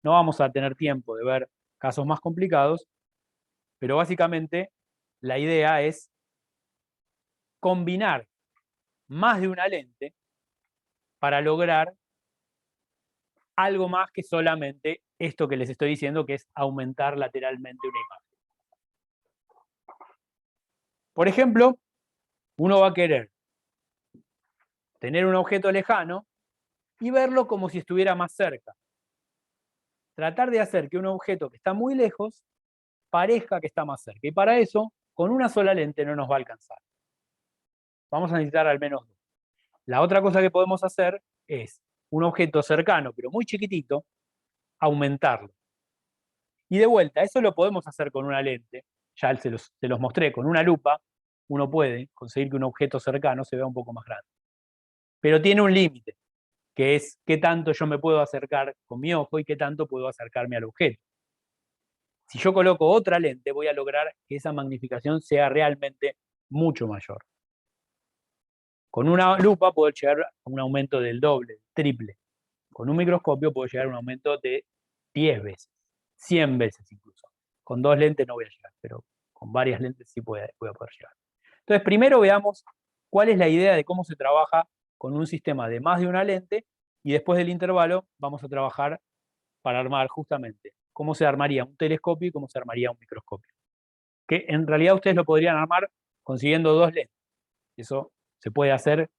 no vamos a tener tiempo de ver casos más complicados, pero básicamente la idea es combinar más de una lente para lograr algo más que solamente esto que les estoy diciendo, que es aumentar lateralmente una imagen. Por ejemplo, uno va a querer tener un objeto lejano y verlo como si estuviera más cerca. Tratar de hacer que un objeto que está muy lejos parezca que está más cerca. Y para eso, con una sola lente no nos va a alcanzar. Vamos a necesitar al menos dos. La otra cosa que podemos hacer es un objeto cercano, pero muy chiquitito, aumentarlo. Y de vuelta, eso lo podemos hacer con una lente. Ya se los mostré, con una lupa uno puede conseguir que un objeto cercano se vea un poco más grande. Pero tiene un límite, que es qué tanto yo me puedo acercar con mi ojo y qué tanto puedo acercarme al objeto. Si yo coloco otra lente, voy a lograr que esa magnificación sea realmente mucho mayor. Con una lupa puedo llegar a un aumento del doble, triple. Con un microscopio puedo llegar a un aumento de 10 veces, 100 veces incluso. Con dos lentes no voy a llegar, pero con varias lentes sí voy a poder llegar. Entonces, primero veamos cuál es la idea de cómo se trabaja con un sistema de más de una lente y después del intervalo vamos a trabajar para armar justamente cómo se armaría un telescopio y cómo se armaría un microscopio. Que en realidad ustedes lo podrían armar consiguiendo dos lentes. Eso se puede hacer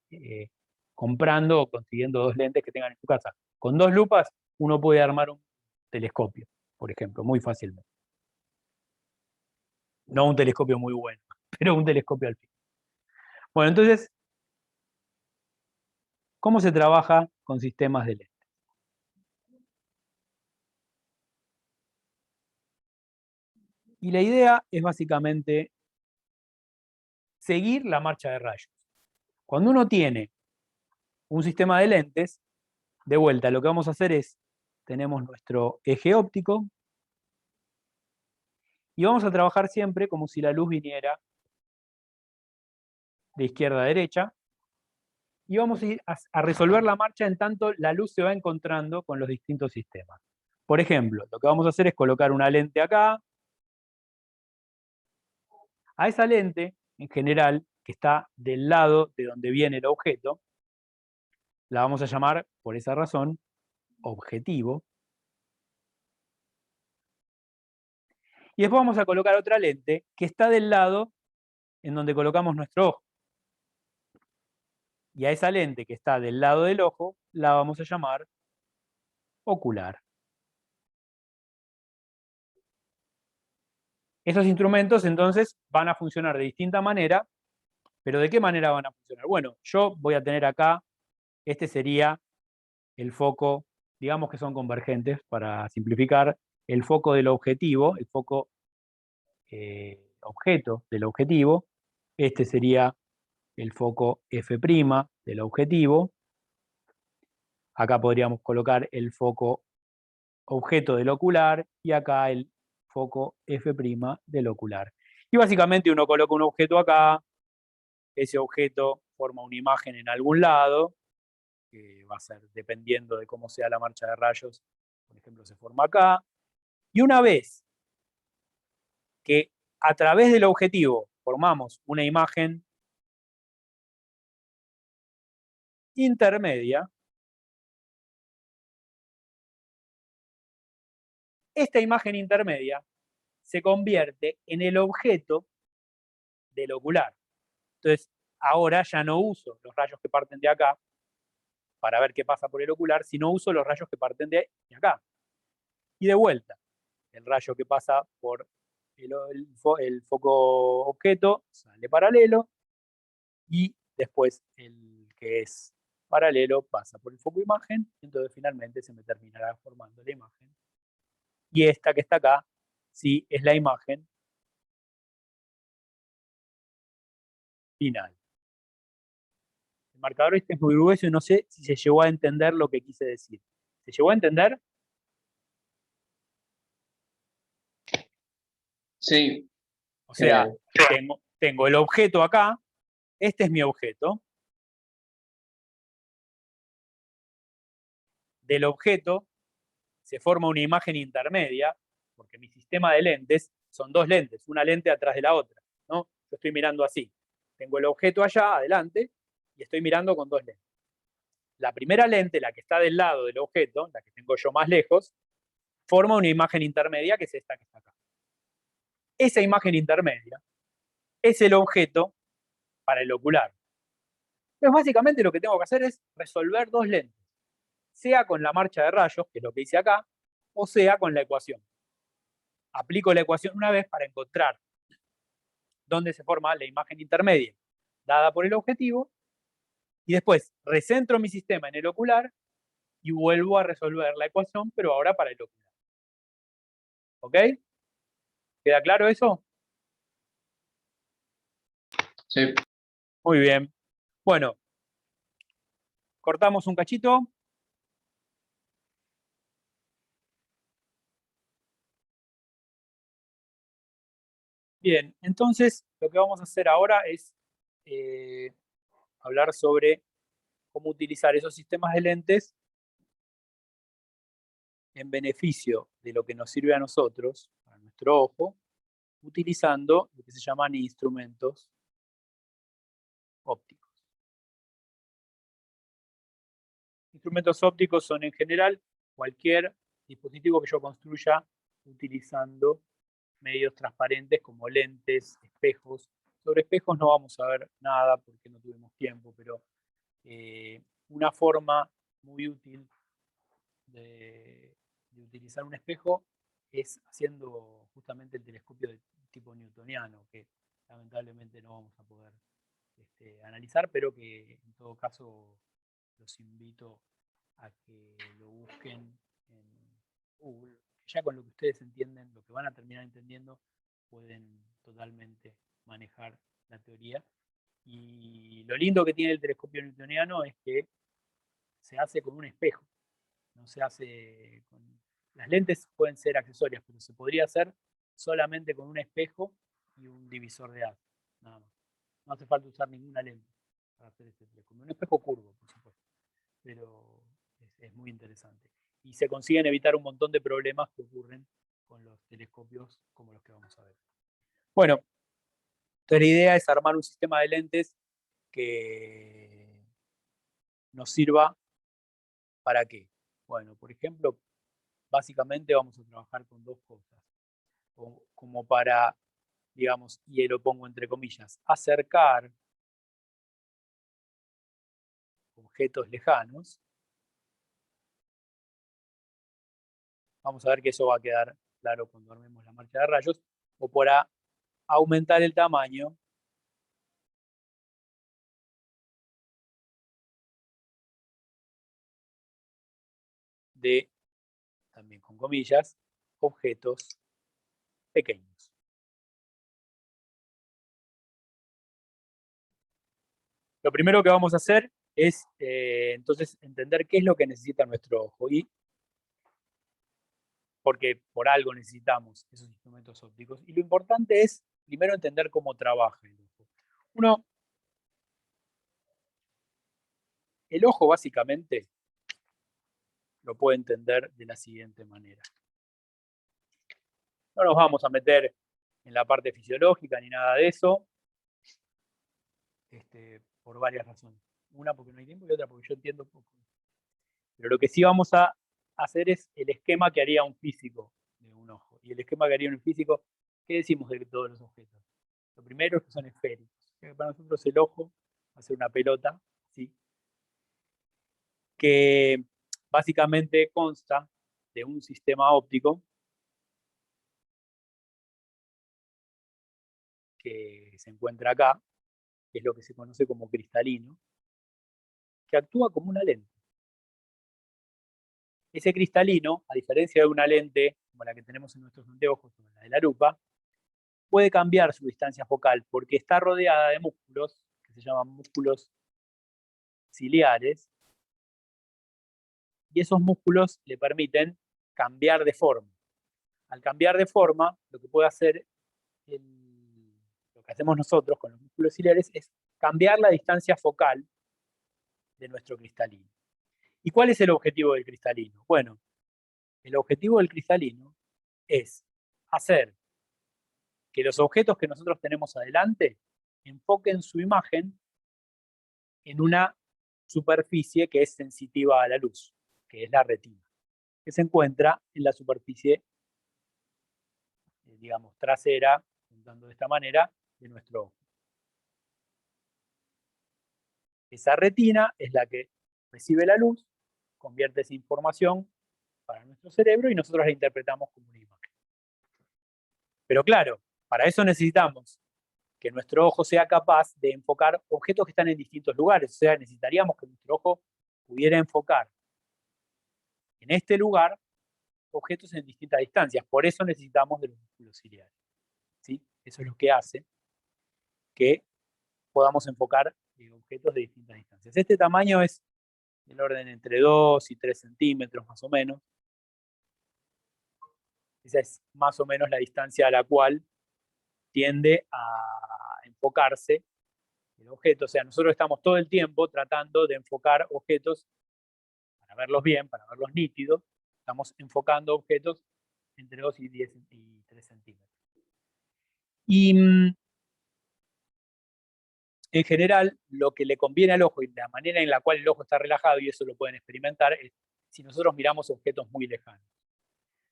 comprando o consiguiendo dos lentes que tengan en su casa. Con dos lupas uno puede armar un telescopio, por ejemplo, muy fácilmente. No un telescopio muy bueno, pero un telescopio al fin. Bueno, entonces, ¿cómo se trabaja con sistemas de lentes? Y la idea es básicamente seguir la marcha de rayos. Cuando uno tiene un sistema de lentes, de vuelta, lo que vamos a hacer es, tenemos nuestro eje óptico, y vamos a trabajar siempre como si la luz viniera de izquierda a derecha, y vamos a ir a resolver la marcha en tanto la luz se va encontrando con los distintos sistemas. Por ejemplo, lo que vamos a hacer es colocar una lente acá. A esa lente, en general, que está del lado de donde viene el objeto, la vamos a llamar, por esa razón, objetivo. Y después vamos a colocar otra lente que está del lado en donde colocamos nuestro ojo. Y a esa lente que está del lado del ojo la vamos a llamar ocular. Esos instrumentos entonces van a funcionar de distinta manera, pero ¿de qué manera van a funcionar? Bueno, yo voy a tener acá, este sería el foco, digamos que son convergentes para simplificar, el foco del objetivo, el foco objeto del objetivo, este sería el foco F' del objetivo, acá podríamos colocar el foco objeto del ocular y acá el foco F' del ocular. Y básicamente uno coloca un objeto acá, ese objeto forma una imagen en algún lado, que va a ser dependiendo de cómo sea la marcha de rayos, por ejemplo, se forma acá, y una vez que a través del objetivo formamos una imagen intermedia, esta imagen intermedia se convierte en el objeto del ocular. Entonces, ahora ya no uso los rayos que parten de acá para ver qué pasa por el ocular, sino uso los rayos que parten de acá. Y de vuelta, el rayo que pasa por el foco objeto sale paralelo y después el que es paralelo pasa por el foco imagen, entonces finalmente se me terminará formando la imagen. Y esta que está acá, sí, es la imagen final. El marcador este es muy grueso y no sé si se llegó a entender lo que quise decir. ¿Se llegó a entender? Sí, O sea, genial. tengo el objeto acá, este es mi objeto. Del objeto se forma una imagen intermedia, porque mi sistema de lentes son dos lentes, una lente atrás de la otra, ¿no? Yo estoy mirando así. Tengo el objeto allá, adelante, y estoy mirando con dos lentes. La primera lente, la que está del lado del objeto, la que tengo yo más lejos, forma una imagen intermedia, que es esta que está acá. Esa imagen intermedia es el objeto para el ocular. Entonces, básicamente lo que tengo que hacer es resolver dos lentes, sea con la marcha de rayos, que es lo que hice acá, o sea con la ecuación. Aplico la ecuación una vez para encontrar dónde se forma la imagen intermedia dada por el objetivo, y después recentro mi sistema en el ocular y vuelvo a resolver la ecuación, pero ahora para el ocular. ¿Ok? ¿Queda claro eso? Sí. Muy bien. Bueno, cortamos un cachito. Bien, entonces lo que vamos a hacer ahora es hablar sobre cómo utilizar esos sistemas de lentes en beneficio de lo que nos sirve a nosotros, a nuestro ojo, utilizando lo que se llaman instrumentos ópticos. Instrumentos ópticos son en general cualquier dispositivo que yo construya utilizando medios transparentes como lentes, espejos. Sobre espejos no vamos a ver nada porque no tuvimos tiempo, pero una forma muy útil de utilizar un espejo es haciendo justamente el telescopio de tipo newtoniano, que lamentablemente no vamos a poder analizar, pero que en todo caso los invito a que lo busquen en Google. Ya con lo que ustedes entienden, lo que van a terminar entendiendo, pueden totalmente manejar la teoría. Y lo lindo que tiene el telescopio newtoniano es que se hace con un espejo, no se hace con... Las lentes pueden ser accesorias, pero se podría hacer solamente con un espejo y un divisor de haz, nada más. No hace falta usar ninguna lente para hacer este telescopio. Un espejo curvo, por supuesto, pero es muy interesante. Y se consiguen evitar un montón de problemas que ocurren con los telescopios como los que vamos a ver. Bueno, entonces la idea es armar un sistema de lentes que nos sirva para qué. Bueno, por ejemplo, básicamente vamos a trabajar con dos cosas. como para, digamos, y lo pongo entre comillas, acercar objetos lejanos. Vamos a ver que eso va a quedar claro cuando armemos la marcha de rayos, o para aumentar el tamaño de, también con comillas, objetos pequeños. Lo primero que vamos a hacer es entonces entender qué es lo que necesita nuestro ojo, y porque por algo necesitamos esos instrumentos ópticos. Y lo importante es primero entender cómo trabaja el ojo. El ojo básicamente lo puede entender de la siguiente manera. No nos vamos a meter en la parte fisiológica ni nada de eso, por varias razones. Una porque no hay tiempo y otra porque yo entiendo poco. Pero lo que sí vamos a hacer es el esquema que haría un físico de un ojo. Y el esquema que haría un físico, ¿qué decimos de todos los objetos? Lo primero es que son esféricos. Para nosotros el ojo va a ser una pelota, ¿sí? Que básicamente consta de un sistema óptico que se encuentra acá, que es lo que se conoce como cristalino, que actúa como una lente. Ese cristalino, a diferencia de una lente como la que tenemos en nuestros anteojos, como la de la lupa, puede cambiar su distancia focal porque está rodeada de músculos que se llaman músculos ciliares, y esos músculos le permiten cambiar de forma. Al cambiar de forma, lo que puede hacer lo que hacemos nosotros con los músculos ciliares es cambiar la distancia focal de nuestro cristalino. ¿Y cuál es el objetivo del cristalino? Bueno, el objetivo del cristalino es hacer que los objetos que nosotros tenemos adelante enfoquen su imagen en una superficie que es sensitiva a la luz, que es la retina, que se encuentra en la superficie, digamos, trasera, juntando de esta manera, de nuestro ojo. Esa retina es la que recibe la luz, convierte esa información para nuestro cerebro y nosotros la interpretamos como una imagen. Pero claro, para eso necesitamos que nuestro ojo sea capaz de enfocar objetos que están en distintos lugares. O sea, necesitaríamos que nuestro ojo pudiera enfocar en este lugar objetos en distintas distancias. Por eso necesitamos de los músculos ciliares, ¿sí? Eso es lo que hace que podamos enfocar objetos de distintas distancias. Este tamaño es del orden entre 2 y 3 centímetros más o menos. Esa es más o menos la distancia a la cual tiende a enfocarse el objeto. O sea, nosotros estamos todo el tiempo tratando de enfocar objetos para verlos bien, para verlos nítidos. Estamos enfocando objetos entre 2 y 10 y 3 centímetros. Y en general, lo que le conviene al ojo y la manera en la cual el ojo está relajado, y eso lo pueden experimentar, es si nosotros miramos objetos muy lejanos.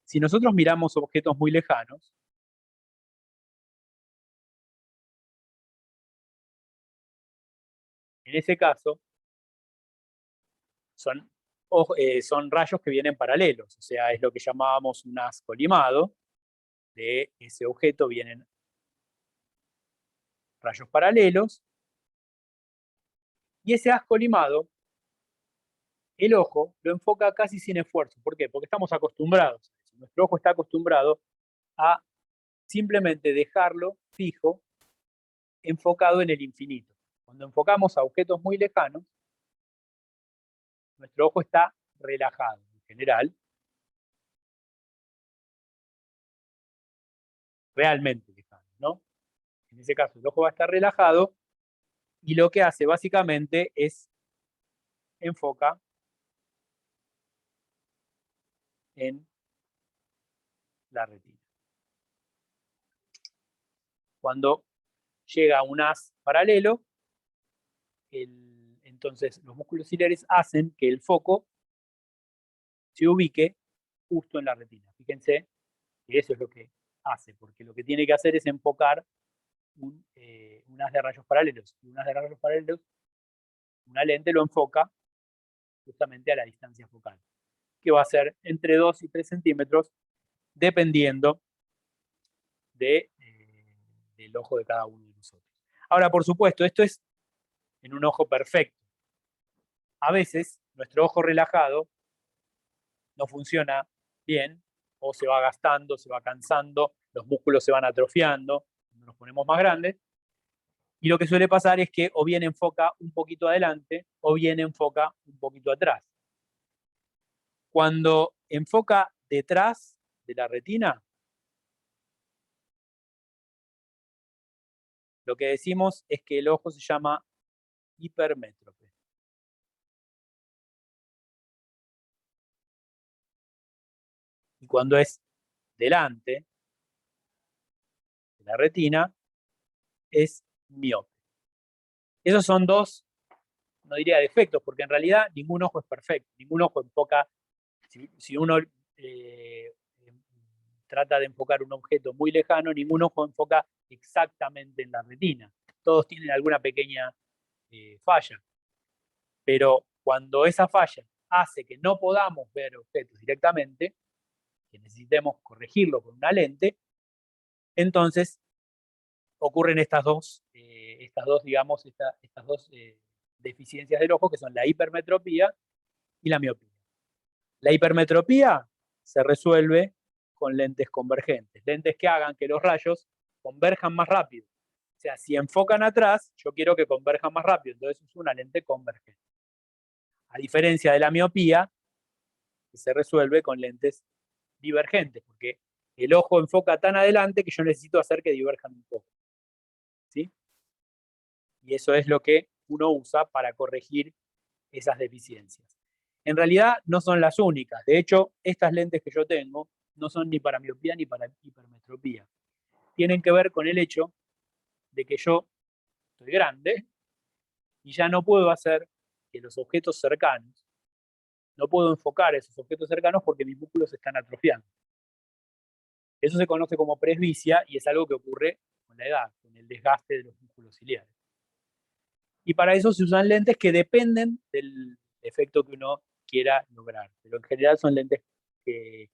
Si nosotros miramos objetos muy lejanos, en ese caso, son rayos que vienen paralelos, o sea, es lo que llamábamos un haz colimado. De ese objeto vienen rayos paralelos, y ese haz colimado, el ojo lo enfoca casi sin esfuerzo. ¿Por qué? Porque estamos acostumbrados. Nuestro ojo está acostumbrado a simplemente dejarlo fijo, enfocado en el infinito. Cuando enfocamos a objetos muy lejanos, nuestro ojo está relajado en general, realmente lejano, ¿no? En ese caso, el ojo va a estar relajado y lo que hace básicamente es enfoca en la retina. Cuando llega a un haz paralelo, entonces los músculos ciliares hacen que el foco se ubique justo en la retina. Fíjense que eso es lo que hace, porque lo que tiene que hacer es enfocar un haz de rayos paralelos. Y un haz de rayos paralelos, una lente lo enfoca justamente a la distancia focal, que va a ser entre 2 y 3 centímetros, dependiendo del ojo de cada uno de nosotros. Ahora, por supuesto, esto es en un ojo perfecto. A veces, nuestro ojo relajado no funciona bien, o se va gastando, se va cansando, los músculos se van atrofiando, cuando nos ponemos más grandes, y lo que suele pasar es que o bien enfoca un poquito adelante, o bien enfoca un poquito atrás. Cuando enfoca detrás de la retina, lo que decimos es que el ojo se llama hipermétrope. Y cuando es delante de la retina, es miope. Esos son dos, no diría defectos, porque en realidad ningún ojo es perfecto, ningún ojo enfoca, si uno trata de enfocar un objeto muy lejano, ningún ojo enfoca exactamente en la retina. Todos tienen alguna pequeña falla. Pero cuando esa falla hace que no podamos ver objetos directamente, que necesitemos corregirlo con una lente, entonces ocurren estas dos deficiencias del ojo, que son la hipermetropía y la miopía. La hipermetropía se resuelve con lentes convergentes, lentes que hagan que los rayos converjan más rápido. O sea, si enfocan atrás, yo quiero que converjan más rápido, entonces es una lente convergente. A diferencia de la miopía, que se resuelve con lentes divergentes, porque el ojo enfoca tan adelante que yo necesito hacer que diverjan un poco. ¿Sí? Y eso es lo que uno usa para corregir esas deficiencias. En realidad no son las únicas. De hecho, estas lentes que yo tengo no son ni para miopía ni para hipermetropía. Tienen que ver con el hecho de que yo estoy grande y ya no puedo hacer que los objetos cercanos, no puedo enfocar esos objetos cercanos porque mis músculos se están atrofiando. Eso se conoce como presbicia y es algo que ocurre con la edad, con el desgaste de los músculos ciliares. Y para eso se usan lentes que dependen del efecto que uno quiera lograr. Pero en general son lentes que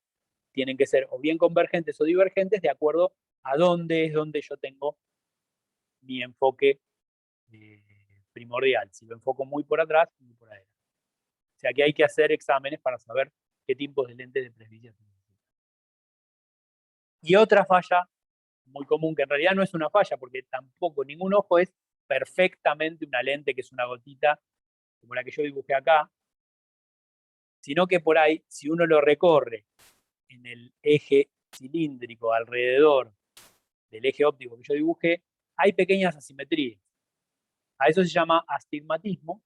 tienen que ser o bien convergentes o divergentes de acuerdo a dónde es donde yo tengo mi enfoque primordial. Si lo enfoco muy por atrás, muy por adelante. O sea que hay que hacer exámenes para saber qué tipos de lentes de presbicia se necesitan. Y otra falla muy común, que en realidad no es una falla, porque tampoco ningún ojo es perfectamente una lente que es una gotita, como la que yo dibujé acá, sino que por ahí, si uno lo recorre en el eje cilíndrico alrededor del eje óptico que yo dibujé, hay pequeñas asimetrías. A eso se llama astigmatismo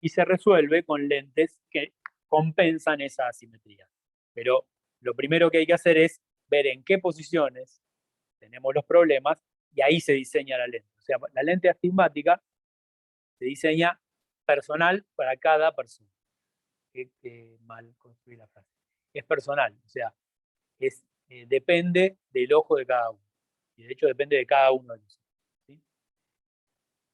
y se resuelve con lentes que compensan esa asimetría. Pero lo primero que hay que hacer es ver en qué posiciones tenemos los problemas y ahí se diseña la lente. O sea, la lente astigmática se diseña personal para cada persona. Qué mal construí la frase. Es personal, o sea, depende del ojo de cada uno. Y de hecho depende de cada uno de nosotros. ¿Sí?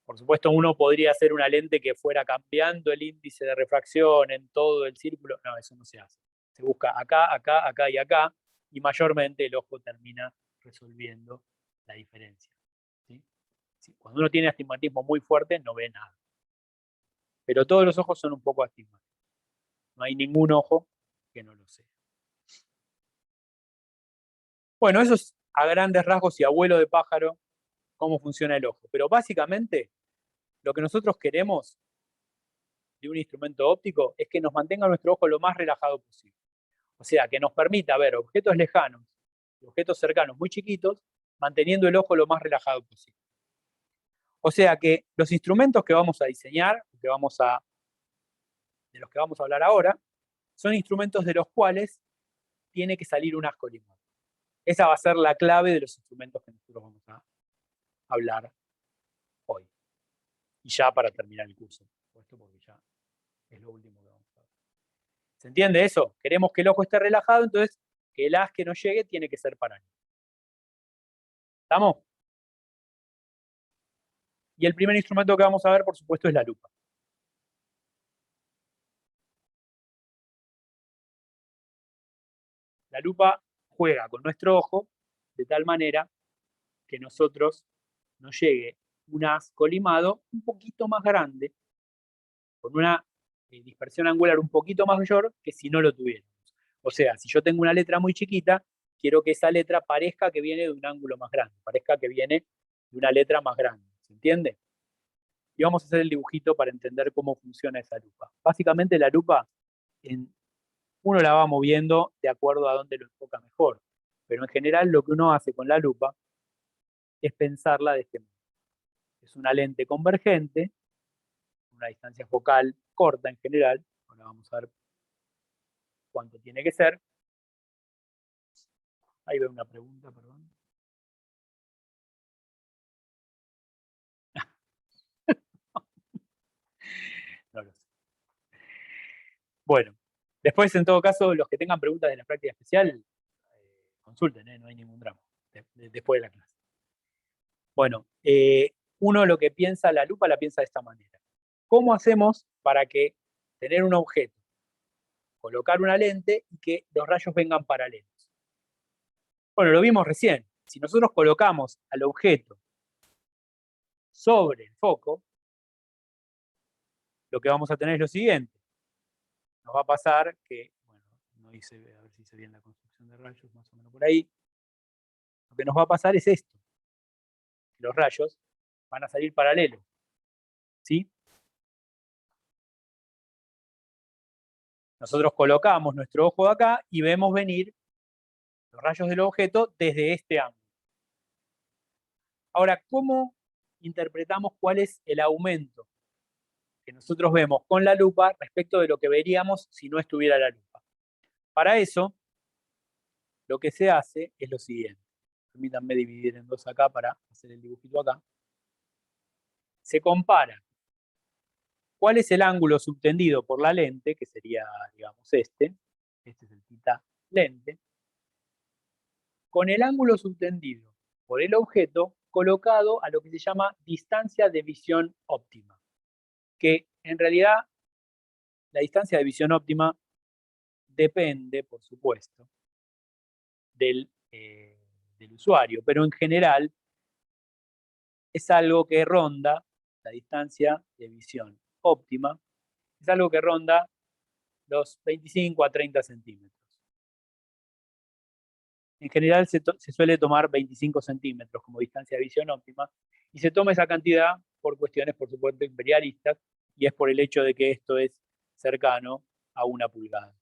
Por supuesto, uno podría hacer una lente que fuera cambiando el índice de refracción en todo el círculo. No, eso no se hace. Se busca acá, acá, acá y acá, y mayormente el ojo termina resolviendo la diferencia. ¿Sí? Sí, cuando uno tiene astigmatismo muy fuerte, no ve nada. Pero todos los ojos son un poco astigmáticos. No hay ningún ojo que no lo sea. Bueno, eso es a grandes rasgos y abuelo de pájaro cómo funciona el ojo. Pero básicamente lo que nosotros queremos de un instrumento óptico es que nos mantenga nuestro ojo lo más relajado posible. O sea, que nos permita ver objetos lejanos y objetos cercanos muy chiquitos, manteniendo el ojo lo más relajado posible. O sea que los instrumentos que vamos a diseñar, de los que vamos a hablar ahora, son instrumentos de los cuales tiene que salir un haz colimón. Esa va a ser la clave de los instrumentos que nosotros vamos a hablar hoy. Y ya para terminar el curso, por supuesto, porque ya es lo último que vamos a ver. ¿Se entiende eso? Queremos que el ojo esté relajado, entonces que el haz que nos llegue tiene que ser paralelo. ¿Estamos? Y el primer instrumento que vamos a ver, por supuesto, es la lupa. La lupa juega con nuestro ojo de tal manera que nosotros nos llegue un haz colimado un poquito más grande, con una dispersión angular un poquito mayor que si no lo tuviéramos. O sea, si yo tengo una letra muy chiquita, quiero que esa letra parezca que viene de un ángulo más grande, parezca que viene de una letra más grande. ¿Se entiende? Y vamos a hacer el dibujito para entender cómo funciona esa lupa. Básicamente la lupa uno la va moviendo de acuerdo a dónde lo enfoca mejor. Pero en general lo que uno hace con la lupa es pensarla de este modo. Es una lente convergente, una distancia focal corta en general. Ahora vamos a ver cuánto tiene que ser. Ahí veo una pregunta, perdón. No lo sé. Bueno, después en todo caso, los que tengan preguntas de la práctica especial, consulten, no hay ningún drama, después de la clase. Bueno, uno lo que piensa la lupa la piensa de esta manera. ¿Cómo hacemos para que tener un objeto, colocar una lente y que los rayos vengan paralelos? Bueno, lo vimos recién. Si nosotros colocamos al objeto sobre el foco, lo que vamos a tener es lo siguiente. Nos va a pasar que, bueno, no hice, a ver si se ve bien la construcción de rayos, más o menos por ahí. Lo que nos va a pasar es esto. Los rayos van a salir paralelos. ¿Sí? Nosotros colocamos nuestro ojo de acá y vemos venir los rayos del objeto desde este ángulo. Ahora, ¿cómo interpretamos cuál es el aumento que nosotros vemos con la lupa respecto de lo que veríamos si no estuviera la lupa? Para eso, lo que se hace es lo siguiente. Permítanme dividir en dos acá para hacer el dibujito acá. Se compara cuál es el ángulo subtendido por la lente, que sería, digamos, este es el θ lente, con el ángulo subtendido por el objeto colocado a lo que se llama distancia de visión óptima, que en realidad la distancia de visión óptima depende, por supuesto, del usuario, pero en general es algo que ronda la distancia de visión óptima, es algo que ronda los 25 a 30 centímetros. En general se suele tomar 25 centímetros como distancia de visión óptima y se toma esa cantidad por cuestiones, por supuesto, imperialistas y es por el hecho de que esto es cercano a 1 pulgada.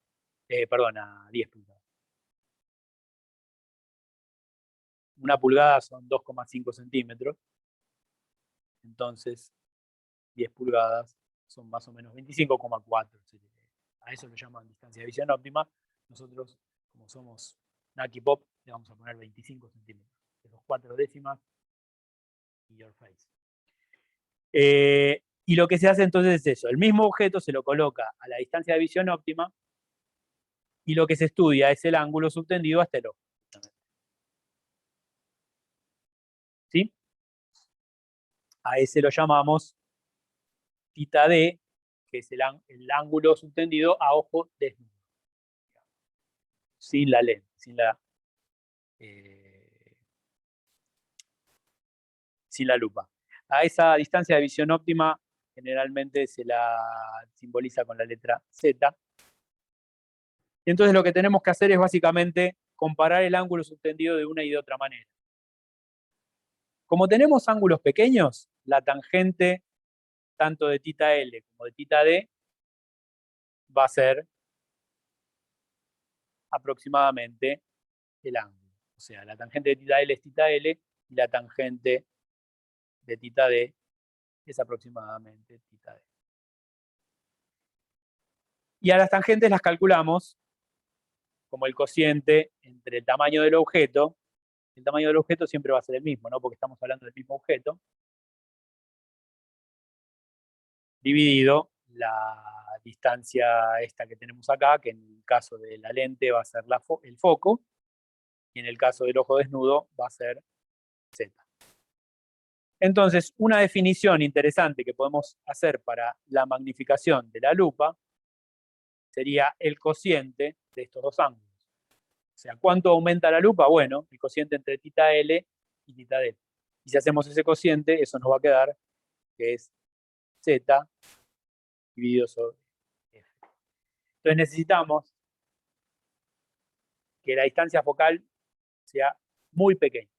Perdón, a 10 pulgadas. 1 pulgada son 2,5 centímetros. Entonces, 10 pulgadas son más o menos 25,4. A eso lo llaman distancia de visión óptima. Nosotros, como somos Naki Pop, le vamos a poner 25 centímetros. De los 4 décimas y your face. Y lo que se hace entonces es eso. El mismo objeto se lo coloca a la distancia de visión óptima y lo que se estudia es el ángulo subtendido hasta el ojo. ¿Sí? A ese lo llamamos θd, que es el ángulo subtendido a ojo desnudo. Sin la lente, sin la lupa. A esa distancia de visión óptima generalmente se la simboliza con la letra Z. Y entonces lo que tenemos que hacer es básicamente comparar el ángulo subtendido de una y de otra manera. Como tenemos ángulos pequeños, la tangente tanto de θL como de θD va a ser aproximadamente el ángulo. O sea, la tangente de θL es θL y la tangente de θD es aproximadamente θD. Y a las tangentes las calculamos como el cociente entre el tamaño del objeto. El tamaño del objeto siempre va a ser el mismo, ¿no? Porque estamos hablando del mismo objeto. Dividido la distancia esta que tenemos acá, que en el caso de la lente va a ser el foco, y en el caso del ojo desnudo va a ser Z. Entonces, una definición interesante que podemos hacer para la magnificación de la lupa sería el cociente de estos dos ángulos. O sea, ¿cuánto aumenta la lupa? Bueno, el cociente entre tita L y tita D. Y si hacemos ese cociente, eso nos va a quedar que es Z dividido sobre F. Entonces necesitamos que la distancia focal sea muy pequeña.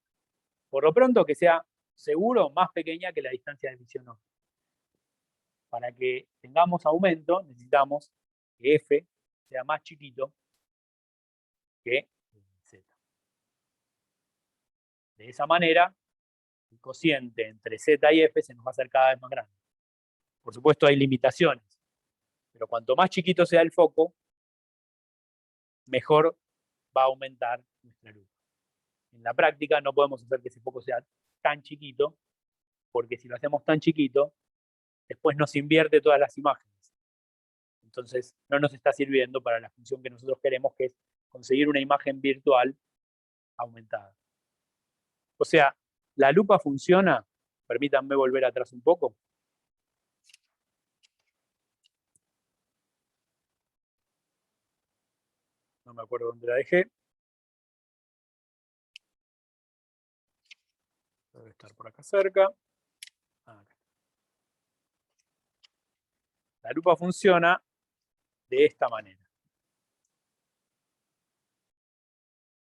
Por lo pronto que sea seguro más pequeña que la distancia de emisión óptica. Para que tengamos aumento, necesitamos que F sea más chiquito que Z. De esa manera, el cociente entre Z y F se nos va a hacer cada vez más grande. Por supuesto, hay limitaciones, pero cuanto más chiquito sea el foco, mejor va a aumentar nuestra luz. En la práctica no podemos hacer que ese foco sea tan chiquito, porque si lo hacemos tan chiquito, después nos invierte todas las imágenes. Entonces no nos está sirviendo para la función que nosotros queremos, que es conseguir una imagen virtual aumentada. O sea, la lupa funciona, permítanme volver atrás un poco. No me acuerdo dónde la dejé. Debe estar por acá cerca. Acá. La lupa funciona de esta manera.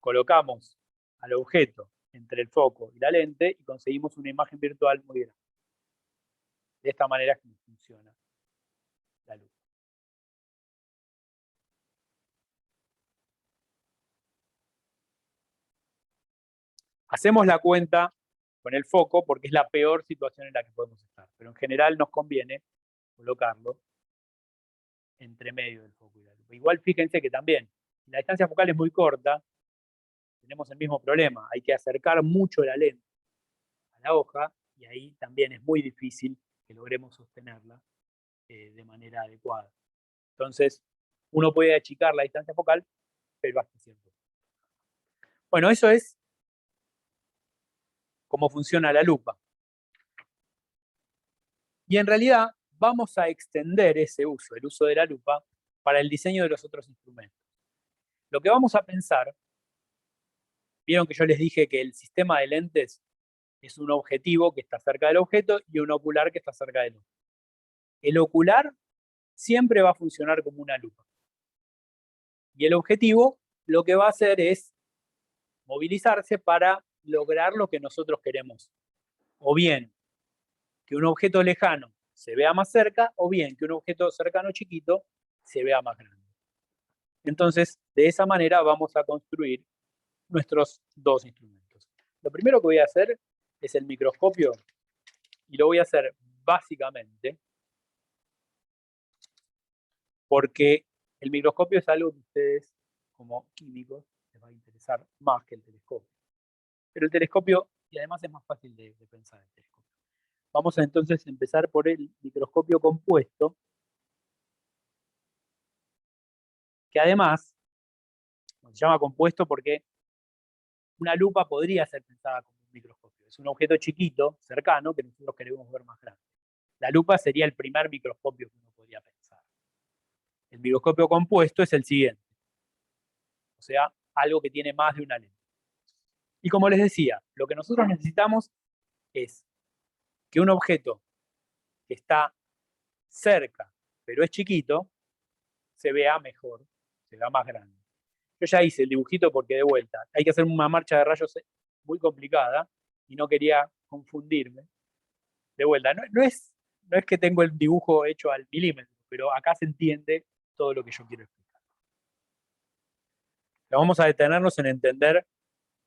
Colocamos al objeto entre el foco y la lente y conseguimos una imagen virtual muy grande. De esta manera es como funciona la lupa. Hacemos la cuenta con el foco porque es la peor situación en la que podemos estar, pero en general nos conviene colocarlo entre medio del foco y la lupa. Igual fíjense que también, si la distancia focal es muy corta, tenemos el mismo problema, hay que acercar mucho la lente a la hoja y ahí también es muy difícil que logremos sostenerla de manera adecuada. Entonces, uno puede achicar la distancia focal, pero hasta cierto punto. Bueno, eso es cómo funciona la lupa. Y en realidad vamos a extender ese uso, el uso de la lupa, para el diseño de los otros instrumentos. Lo que vamos a pensar, vieron que yo les dije que el sistema de lentes es un objetivo que está cerca del objeto y un ocular que está cerca del objeto. El ocular siempre va a funcionar como una lupa. Y el objetivo lo que va a hacer es movilizarse para lograr lo que nosotros queremos. O bien que un objeto lejano se vea más cerca, o bien que un objeto cercano chiquito se vea más grande. Entonces, de esa manera vamos a construir nuestros dos instrumentos. Lo primero que voy a hacer es el microscopio, y lo voy a hacer básicamente porque el microscopio es algo que a ustedes, como químicos, les va a interesar más que el telescopio. Pero el telescopio, y además es más fácil de pensar el telescopio. Vamos a entonces empezar por el microscopio compuesto, que además se llama compuesto porque una lupa podría ser pensada como un microscopio. Es un objeto chiquito, cercano, que nosotros queremos ver más grande. La lupa sería el primer microscopio que uno podría pensar. El microscopio compuesto es el siguiente. O sea, algo que tiene más de una lente. Y como les decía, lo que nosotros necesitamos es que un objeto que está cerca, pero es chiquito, se vea mejor, se vea más grande. Yo ya hice el dibujito porque de vuelta hay que hacer una marcha de rayos muy complicada y no quería confundirme. De vuelta, no es que tengo el dibujo hecho al milímetro, pero acá se entiende todo lo que yo quiero explicar. Pero vamos a detenernos en entender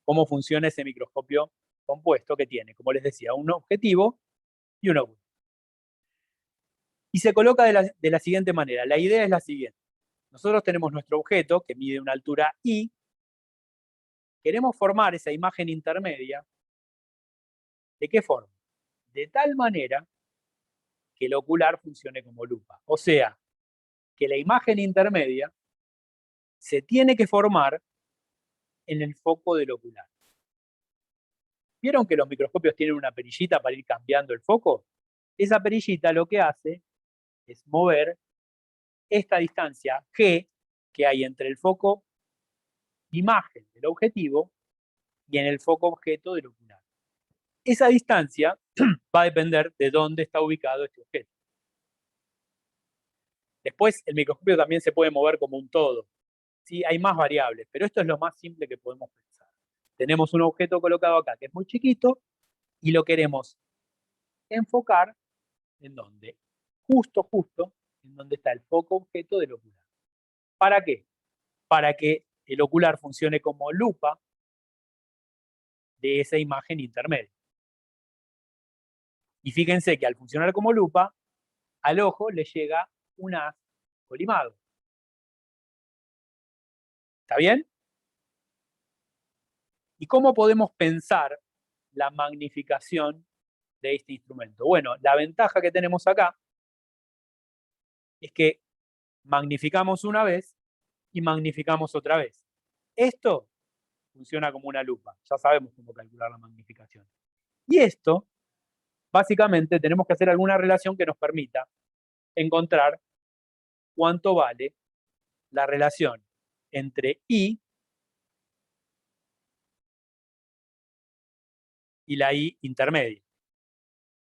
cómo funciona ese microscopio compuesto que tiene, como les decía, un objetivo y un ocular. Y se coloca de la siguiente manera. La idea es la siguiente. Nosotros tenemos nuestro objeto que mide una altura I. Queremos formar esa imagen intermedia. ¿De qué forma? De tal manera que el ocular funcione como lupa. O sea, que la imagen intermedia se tiene que formar en el foco del ocular. ¿Vieron que los microscopios tienen una perillita para ir cambiando el foco? Esa perillita lo que hace es mover esta distancia G que hay entre el foco imagen del objetivo y en el foco objeto del ocular. Esa distancia va a depender de dónde está ubicado este objeto. Después, el microscopio también se puede mover como un todo. ¿Sí? Hay más variables, pero esto es lo más simple que podemos pensar. Tenemos un objeto colocado acá que es muy chiquito y lo queremos enfocar en donde, justo en donde está el foco objeto del ocular. ¿Para qué? Para que el ocular funcione como lupa de esa imagen intermedia. Y fíjense que al funcionar como lupa, al ojo le llega un haz colimado. ¿Está bien? ¿Y cómo podemos pensar la magnificación de este instrumento? Bueno, la ventaja que tenemos acá es que magnificamos una vez y magnificamos otra vez. Esto funciona como una lupa, ya sabemos cómo calcular la magnificación. Y esto, básicamente, tenemos que hacer alguna relación que nos permita encontrar cuánto vale la relación entre I y la I intermedia.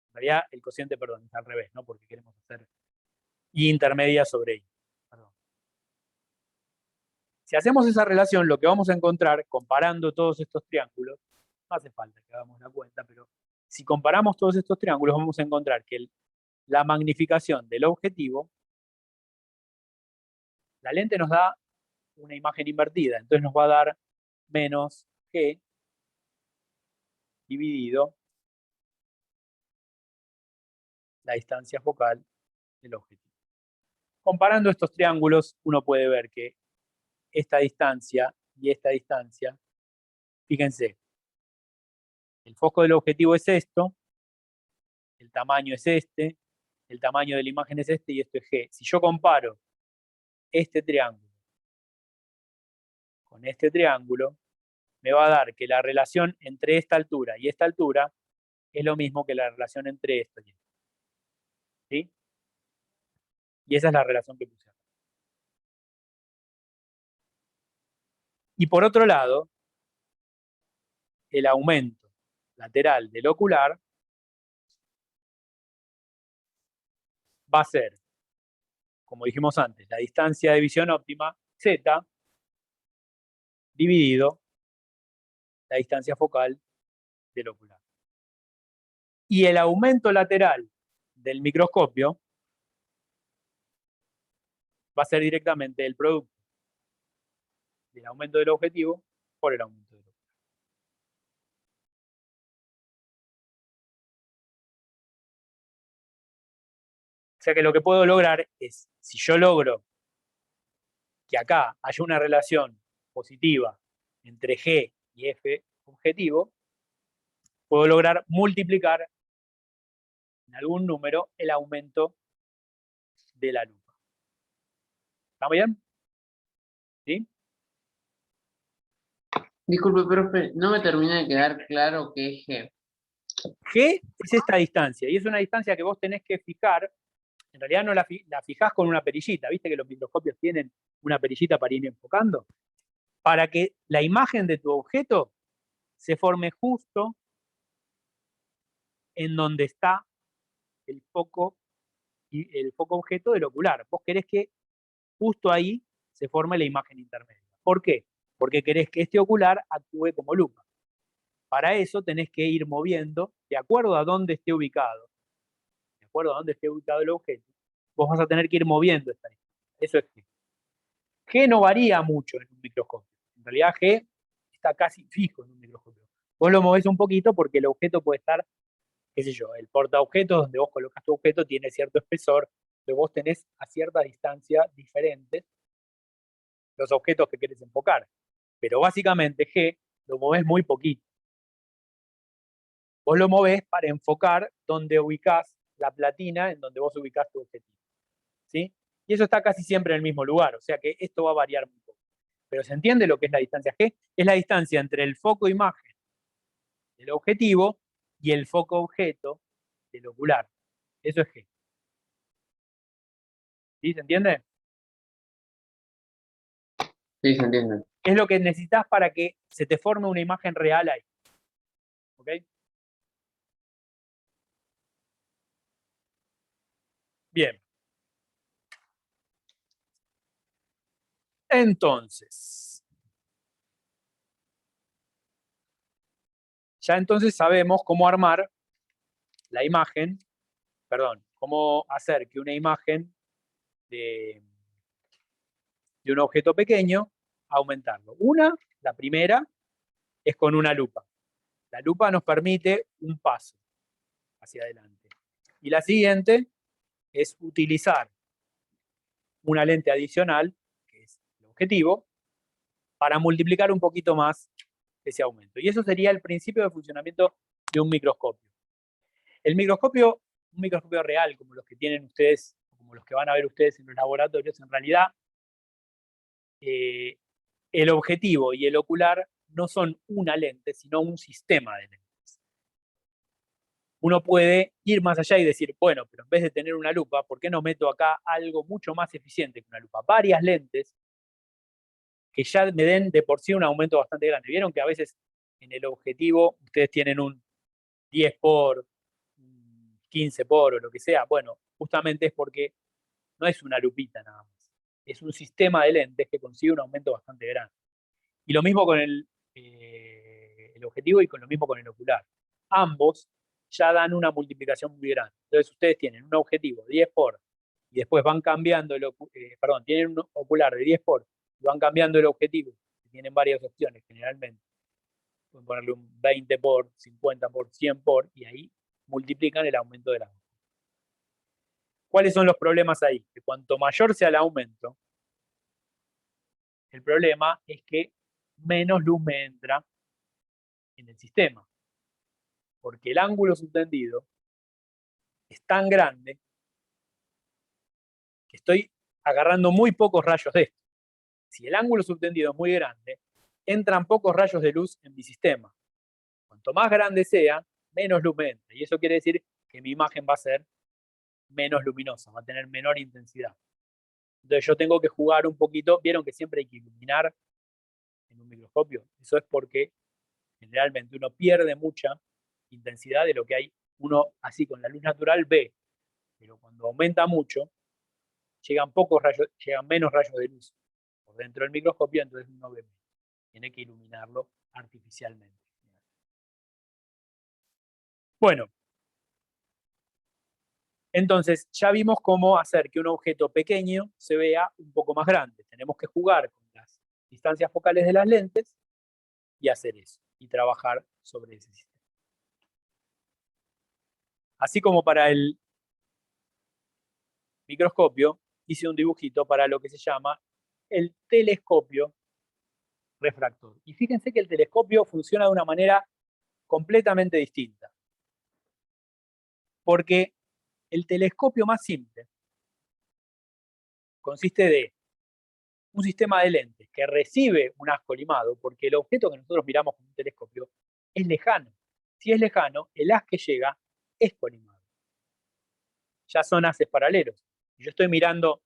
En realidad, el cociente, perdón, está al revés, ¿no? Porque queremos hacer I intermedia sobre I. Perdón. Si hacemos esa relación, lo que vamos a encontrar, comparando todos estos triángulos, no hace falta que hagamos la cuenta, pero si comparamos todos estos triángulos, vamos a encontrar que la magnificación del objetivo, la lente nos da una imagen invertida, entonces nos va a dar menos G dividido la distancia focal del objetivo. Comparando estos triángulos, uno puede ver que esta distancia y esta distancia, fíjense, el foco del objetivo es esto, el tamaño es este, el tamaño de la imagen es este y esto es G. Si yo comparo este triángulo con este triángulo, me va a dar que la relación entre esta altura y esta altura es lo mismo que la relación entre esto y esto. ¿Sí? Y esa es la relación que puse acá. Y por otro lado, el aumento lateral del ocular va a ser, como dijimos antes, la distancia de visión óptima, Z, dividido la distancia focal del ocular. Y el aumento lateral del microscopio va a ser directamente el producto del aumento del objetivo por el aumento del ocular. O sea que lo que puedo lograr es, si yo logro que acá haya una relación positiva entre G y F objetivo, puedo lograr multiplicar en algún número el aumento de la lupa. ¿Está bien? ¿Sí? Disculpe, profe, no me termina de quedar claro qué es G. G es esta distancia, y es una distancia que vos tenés que fijar, en realidad no la fijás con una perillita, ¿viste que los microscopios tienen una perillita para ir enfocando? Para que la imagen de tu objeto se forme justo en donde está el foco objeto del ocular. Vos querés que justo ahí se forme la imagen intermedia. ¿Por qué? Porque querés que este ocular actúe como lupa. Para eso tenés que ir moviendo, de acuerdo a dónde esté ubicado, de acuerdo a dónde esté ubicado el objeto, vos vas a tener que ir moviendo esta distancia. Eso es G. G no varía mucho en un microscopio. En realidad G está casi fijo en un microscopio. Vos lo movés un poquito porque el objeto puede estar, qué sé yo, el portaobjetos donde vos colocas tu objeto tiene cierto espesor, que vos tenés a cierta distancia diferentes los objetos que querés enfocar. Pero básicamente G lo movés muy poquito. Vos lo movés para enfocar donde ubicás la platina en donde vos ubicás tu objetivo. ¿Sí? Y eso está casi siempre en el mismo lugar, o sea que esto va a variar un poco. Pero ¿se entiende lo que es la distancia G? Es la distancia entre el foco imagen del objetivo y el foco objeto del ocular. Eso es G. ¿Sí? ¿Se entiende? Sí, se entiende. Es lo que necesitas para que se te forme una imagen real ahí. ¿Ok? Bien. Entonces, ya entonces sabemos cómo armar la imagen, perdón, cómo hacer que una imagen de un objeto pequeño, aumentarlo. La primera, es con una lupa. La lupa nos permite un paso hacia adelante. Y la siguiente es utilizar una lente adicional, que es el objetivo, para multiplicar un poquito más ese aumento. Y eso sería el principio de funcionamiento de un microscopio. El microscopio, un microscopio real, como los que tienen ustedes, como los que van a ver ustedes en los laboratorios, en realidad, el objetivo y el ocular no son una lente, sino un sistema de lentes. Uno puede ir más allá y decir, bueno, pero en vez de tener una lupa, ¿por qué no meto acá algo mucho más eficiente que una lupa? Varias lentes que ya me den de por sí un aumento bastante grande. Vieron que a veces en el objetivo ustedes tienen un 10 por, 15 por o lo que sea. Bueno, justamente es porque no es una lupita nada más. Es un sistema de lentes que consigue un aumento bastante grande. Y lo mismo con el objetivo y con lo mismo con el ocular. Ambos ya dan una multiplicación muy grande. Entonces ustedes tienen un objetivo de 10 por y después van cambiando perdón, tienen un ocular de 10 por y van cambiando el objetivo. Tienen varias opciones generalmente. Pueden ponerle un 20 por, 50 por, 100 por y ahí multiplican el aumento de la luz. ¿Cuáles son los problemas ahí? Que cuanto mayor sea el aumento, el problema es que menos luz me entra en el sistema, porque el ángulo subtendido es tan grande que estoy agarrando muy pocos rayos de esto. Si el ángulo subtendido es muy grande, entran pocos rayos de luz en mi sistema. Cuanto más grande sea, menos luz me entra. Y eso quiere decir que mi imagen va a ser menos luminosa, va a tener menor intensidad. Entonces yo tengo que jugar un poquito. Vieron que siempre hay que iluminar en un microscopio. Eso es porque generalmente uno pierde mucha intensidad de lo que hay. Uno así con la luz natural ve, pero cuando aumenta mucho, llegan pocos rayos, llegan menos rayos de luz por dentro del microscopio, entonces uno ve menos. Tiene que iluminarlo artificialmente. Bueno, entonces ya vimos cómo hacer que un objeto pequeño se vea un poco más grande. Tenemos que jugar con las distancias focales de las lentes y hacer eso, y trabajar sobre ese sistema. Así como para el microscopio, hice un dibujito para lo que se llama el telescopio refractor. Y fíjense que el telescopio funciona de una manera completamente distinta. Porque el telescopio más simple consiste de un sistema de lentes que recibe un haz colimado, porque el objeto que nosotros miramos con un telescopio es lejano. Si es lejano, el haz que llega es colimado. Ya son haces paralelos. Si yo estoy mirando,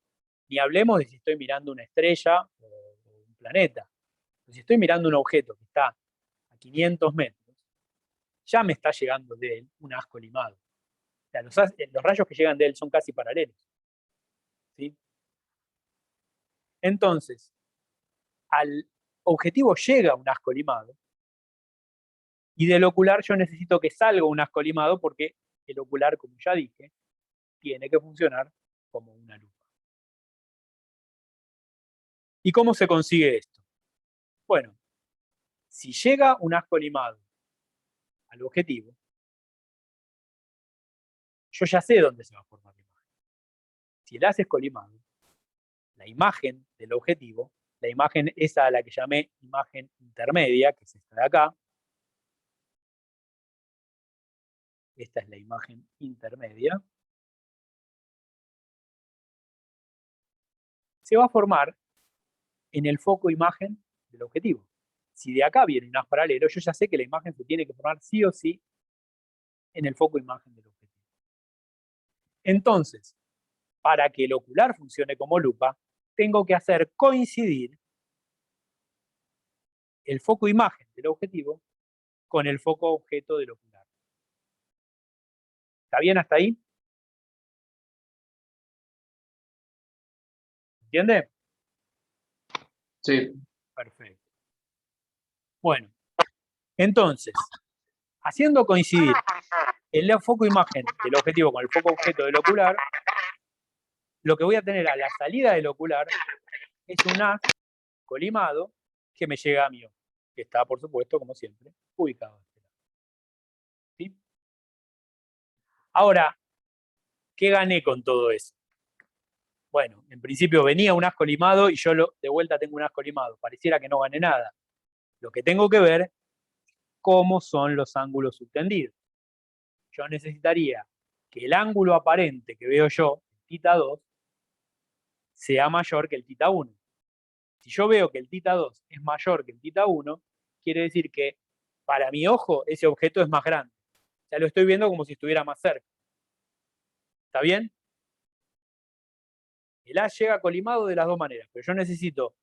ni hablemos de si estoy mirando una estrella o un planeta. Si estoy mirando un objeto que está a 500 metros, ya me está llegando de él un haz colimado. O sea, los rayos que llegan de él son casi paralelos. ¿Sí? Entonces, al objetivo llega un haz colimado y del ocular yo necesito que salga un haz colimado porque el ocular, como ya dije, tiene que funcionar como una lupa. ¿Y cómo se consigue esto? Bueno, si llega un haz colimado al objetivo, yo ya sé dónde se va a formar la imagen. Si el haz es colimado, la imagen del objetivo, la imagen esa a la que llamé imagen intermedia, que es esta de acá, esta es la imagen intermedia, se va a formar en el foco imagen del objetivo. Si de acá viene un haz paralelo, yo ya sé que la imagen se tiene que formar sí o sí en el foco imagen del objetivo. Entonces, para que el ocular funcione como lupa, tengo que hacer coincidir el foco imagen del objetivo con el foco objeto del ocular. ¿Está bien hasta ahí? ¿Entiende? Sí. Perfecto. Bueno, entonces, haciendo coincidir el foco imagen del objetivo con el foco objeto del ocular, lo que voy a tener a la salida del ocular es un haz colimado que me llega a mí, que está, por supuesto, como siempre, ubicado. ¿Sí? Ahora, ¿qué gané con todo eso? Bueno, en principio venía un haz colimado y yo de vuelta tengo un haz colimado. Pareciera que no gané nada. Lo que tengo que ver es cómo son los ángulos subtendidos. Yo necesitaría que el ángulo aparente que veo yo, θ2, sea mayor que el θ1. Si yo veo que el θ2 es mayor que el θ1, quiere decir que para mi ojo ese objeto es más grande. Ya lo estoy viendo como si estuviera más cerca. ¿Está bien? El haz llega colimado de las dos maneras, pero yo necesito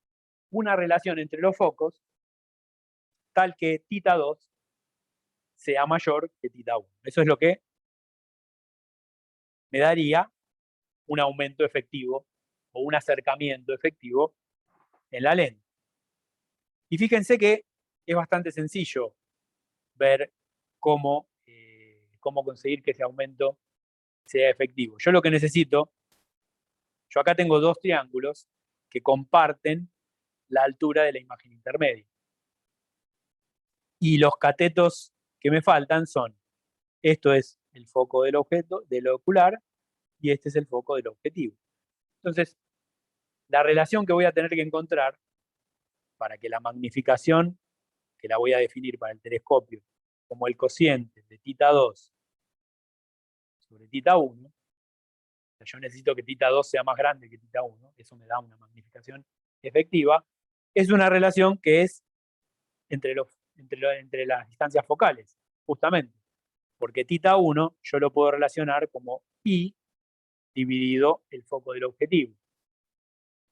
una relación entre los focos tal que θ2 sea mayor que θ1. Eso es lo que me daría un aumento efectivo o un acercamiento efectivo en la lente. Y fíjense que es bastante sencillo ver cómo conseguir que ese aumento sea efectivo. Yo lo que necesito, yo acá tengo dos triángulos que comparten la altura de la imagen intermedia. Y los catetos que me faltan son, esto es el foco del objeto, del ocular, y este es el foco del objetivo. Entonces, la relación que voy a tener que encontrar para que la magnificación, que la voy a definir para el telescopio, como el cociente de θ2 sobre θ1, yo necesito que θ2 sea más grande que θ1, eso me da una magnificación efectiva, es una relación que es entre las distancias focales, justamente, porque θ1 yo lo puedo relacionar como I dividido el foco del objetivo,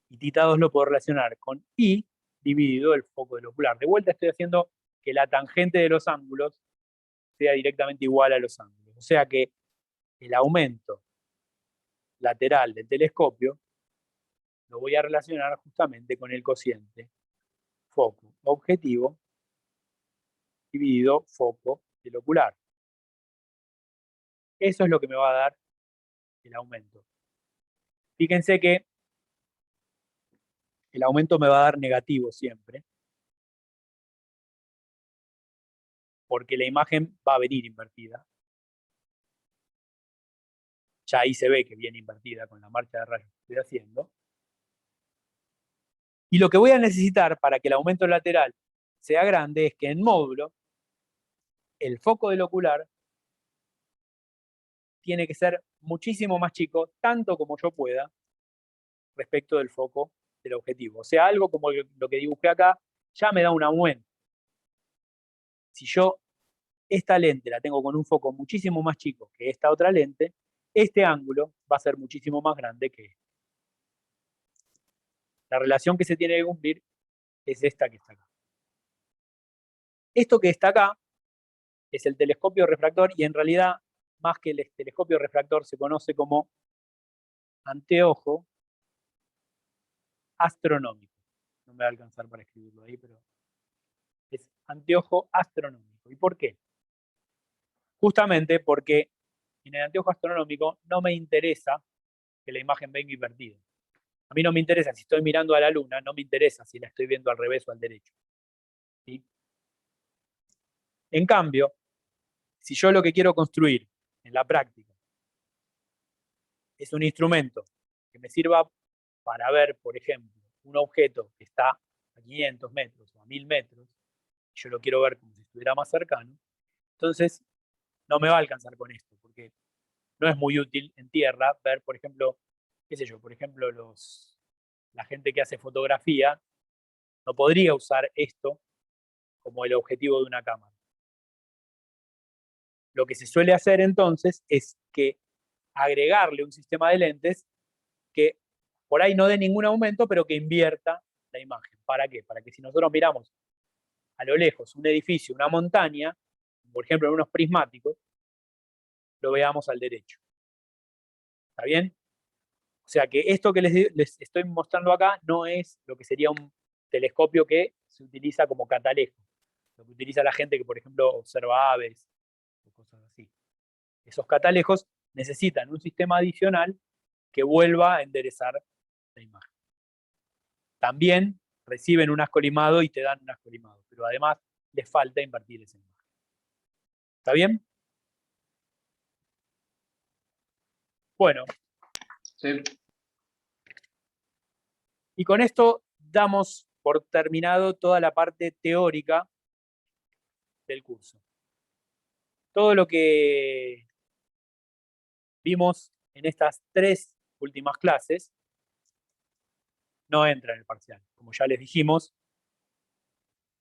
y θ2 lo puedo relacionar con I dividido el foco del ocular. De vuelta estoy haciendo que la tangente de los ángulos sea directamente igual a los ángulos, o sea que el aumento lateral del telescopio lo voy a relacionar justamente con el cociente foco objetivo dividido foco del ocular. Eso es lo que me va a dar el aumento. Fíjense que el aumento me va a dar negativo siempre, porque la imagen va a venir invertida. Ya ahí se ve que viene invertida con la marcha de rayos que estoy haciendo. Y lo que voy a necesitar para que el aumento lateral sea grande es que en módulo el foco del ocular tiene que ser muchísimo más chico, tanto como yo pueda, respecto del foco del objetivo. O sea, algo como lo que dibujé acá ya me da un aumento. Si yo esta lente la tengo con un foco muchísimo más chico que esta otra lente, este ángulo va a ser muchísimo más grande que este. La relación que se tiene que cumplir es esta que está acá. Esto que está acá es el telescopio refractor y en realidad, más que el telescopio refractor, se conoce como anteojo astronómico. No me va a alcanzar para escribirlo ahí, pero es anteojo astronómico. ¿Y por qué? Justamente porque en el anteojo astronómico no me interesa que la imagen venga invertida. A mí no me interesa, si estoy mirando a la luna, no me interesa si la estoy viendo al revés o al derecho. ¿Sí? En cambio, si yo lo que quiero construir en la práctica es un instrumento que me sirva para ver, por ejemplo, un objeto que está a 500 metros o a 1000 metros, y yo lo quiero ver como si estuviera más cercano, entonces no me va a alcanzar con esto, porque no es muy útil en tierra ver, por ejemplo, qué sé yo, por ejemplo, la gente que hace fotografía no podría usar esto como el objetivo de una cámara. Lo que se suele hacer entonces es que agregarle un sistema de lentes que por ahí no dé ningún aumento, pero que invierta la imagen. ¿Para qué? Para que si nosotros miramos a lo lejos un edificio, una montaña, por ejemplo en unos prismáticos, lo veamos al derecho. ¿Está bien? O sea que esto que les estoy mostrando acá no es lo que sería un telescopio que se utiliza como catalejo, lo que utiliza la gente que, por ejemplo, observa aves o cosas así. Esos catalejos necesitan un sistema adicional que vuelva a enderezar la imagen. También reciben un ascolimado y te dan un ascolimado, pero además les falta invertir esa imagen. ¿Está bien? Bueno. Sí. Y con esto damos por terminado toda la parte teórica del curso. Todo lo que vimos en estas 3 últimas clases no entra en el parcial, como ya les dijimos,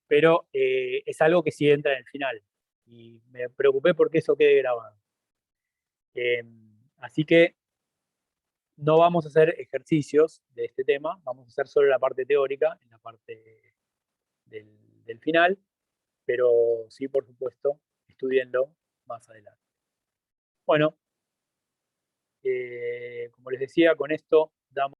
pero es algo que sí entra en el final. Y me preocupé porque eso quede grabado. Así que no vamos a hacer ejercicios de este tema, vamos a hacer solo la parte teórica, en la parte del final, pero sí, por supuesto, estudienlo más adelante. Bueno, como les decía, con esto damos